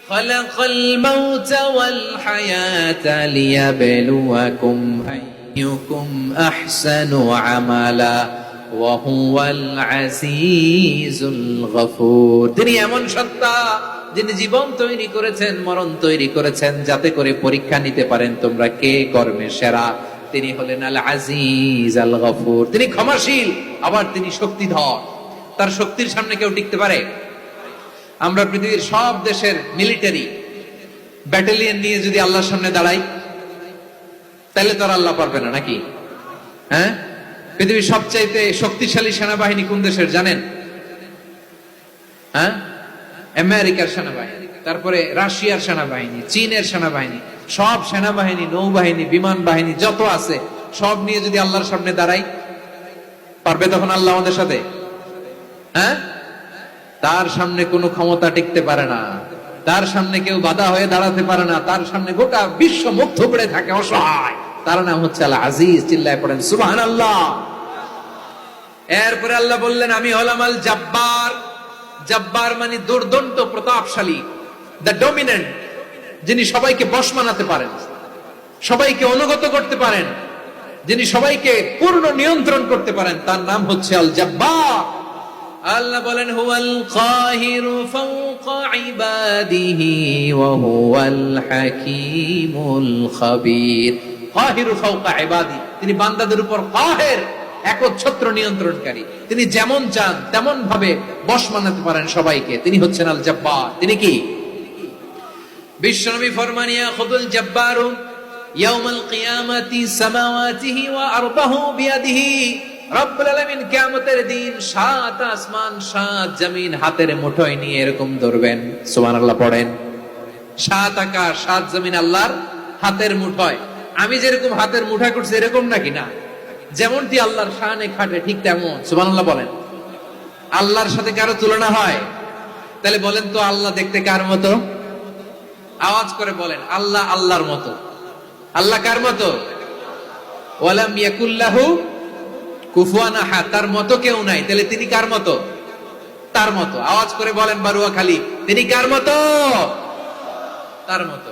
খালাকাল মাউতা ওয়াল হায়াতা লিয়াবলুয়াকুম আইয়ুকুম আহসানু আমালা ওয়া হুয়াল আজিজুল গফুর। তিনি এমন সত্তা যিনি জীবন তৈরি করেছেন, মরণ তৈরি করেছেন, যাতে করে পরীক্ষা নিতে পারেন তোমরা কে কর্মে সেরা। তিনি হলেন আল আজিজ আল গফুর। তিনি ক্ষমাশীল, আবার তিনি শক্তিধর। তার শক্তির সামনে কেউ টিকতে পারে? আমরা পৃথিবীর সব দেশের মিলিটারি ব্যাটালিয়ন নিয়ে যদি আল্লাহর সামনে দাঁড়াই, তাহলে তো আর আল্লাহ পারবে না, নাকি? হ্যাঁ, পৃথিবীর সবচাইতে শক্তিশালী সেনাবাহিনী কোন দেশের জানেন? হ্যাঁ, আমেরিকার সেনাবাহিনী, তারপরে রাশিয়ার সেনাবাহিনী, চীনের সেনাবাহিনী, সব সেনাবাহিনী, নৌবাহিনী, বিমান বাহিনী যত আছে সব নিয়ে যদি আল্লাহর সামনে দাঁড়াই, পারবে তখন আল্লাহ আমাদের সাথে? হ্যাঁ, তার সামনে কোনো ক্ষমতা টিকতে পারে না, তার সামনে কেউ বাধা হয়ে দাঁড়াতে পারে না, তার সামনে গোটা বিশ্ব মুগ্ধ করে থাকে, অসহায়। তার নাম হচ্ছে আল আজিজ। চিল্লায় পড়েন সুবহানাল্লাহ। এরপরে আল্লাহ বললেন আমি হলাম আল জাব্বার। জাব্বার মানে দুর্দন্ত, প্রতাপশালী, দ্য ডমিনেন্ট, যিনি সবাইকে বশ মানাতে পারেন, সবাইকে অনুগত করতে পারেন, যিনি সবাইকে পূর্ণ নিয়ন্ত্রণ করতে পারেন, তার নাম হচ্ছে আল জব্বার। আল্লাহ বলেন হুয়াল কাহিরু ফাওকা ইবাদিহি ওয়া হুয়াল হাকীমুল খাবীর। কাহিরু ফাওকা ইবাদি, তিনি বান্দাদের উপর কাহের, একচ্ছত্র নিয়ন্ত্রণকারী। তিনি যেমন চান তেমন ভাবে বশ মানাতে পারেন সবাইকে। তিনি হচ্ছেন আল জব্বার। তিনি কি? বিশ্বনবী ফরমান ইয়াখুদুল জব্বারু ইয়াউমাল কিয়ামাতি সামাওয়াতিহি ওয়া আরদাহু বিয়াদিহি। রব্বুল আলামিন কিয়ামতের দিন 7 আসমান 7 জমিন হাতের মুঠোয় নিয়ে এরকম ধরবেন। সুবহানাল্লাহ পড়েন। 7 আকাশ 7 জমিন আল্লাহর হাতের মুঠোয়। আমি যেরকম হাতের মুঠা করছি এরকম নাকি? না, যেমনটি আল্লাহর শানে খাটে ঠিক তেমন। সুবহানাল্লাহ বলেন। আল্লাহর সাথে কারো তুলনা হয়? তাহলে বলেন তো আল্লাহ দেখতে কার মতো? আওয়াজ করে বলেন, আল্লাহ আল্লাহর মতো। আল্লাহ কার মতো? ওয়ালাম ইয়াকুল্লাহু কুফুয়ান আহাদ, তার মতো কেউ নাই। তাহলে তিনি কার মতো? তার মতো। আওয়াজ করে বলেন বারুয়া খালি, তিনি কার মতো? তার মতো।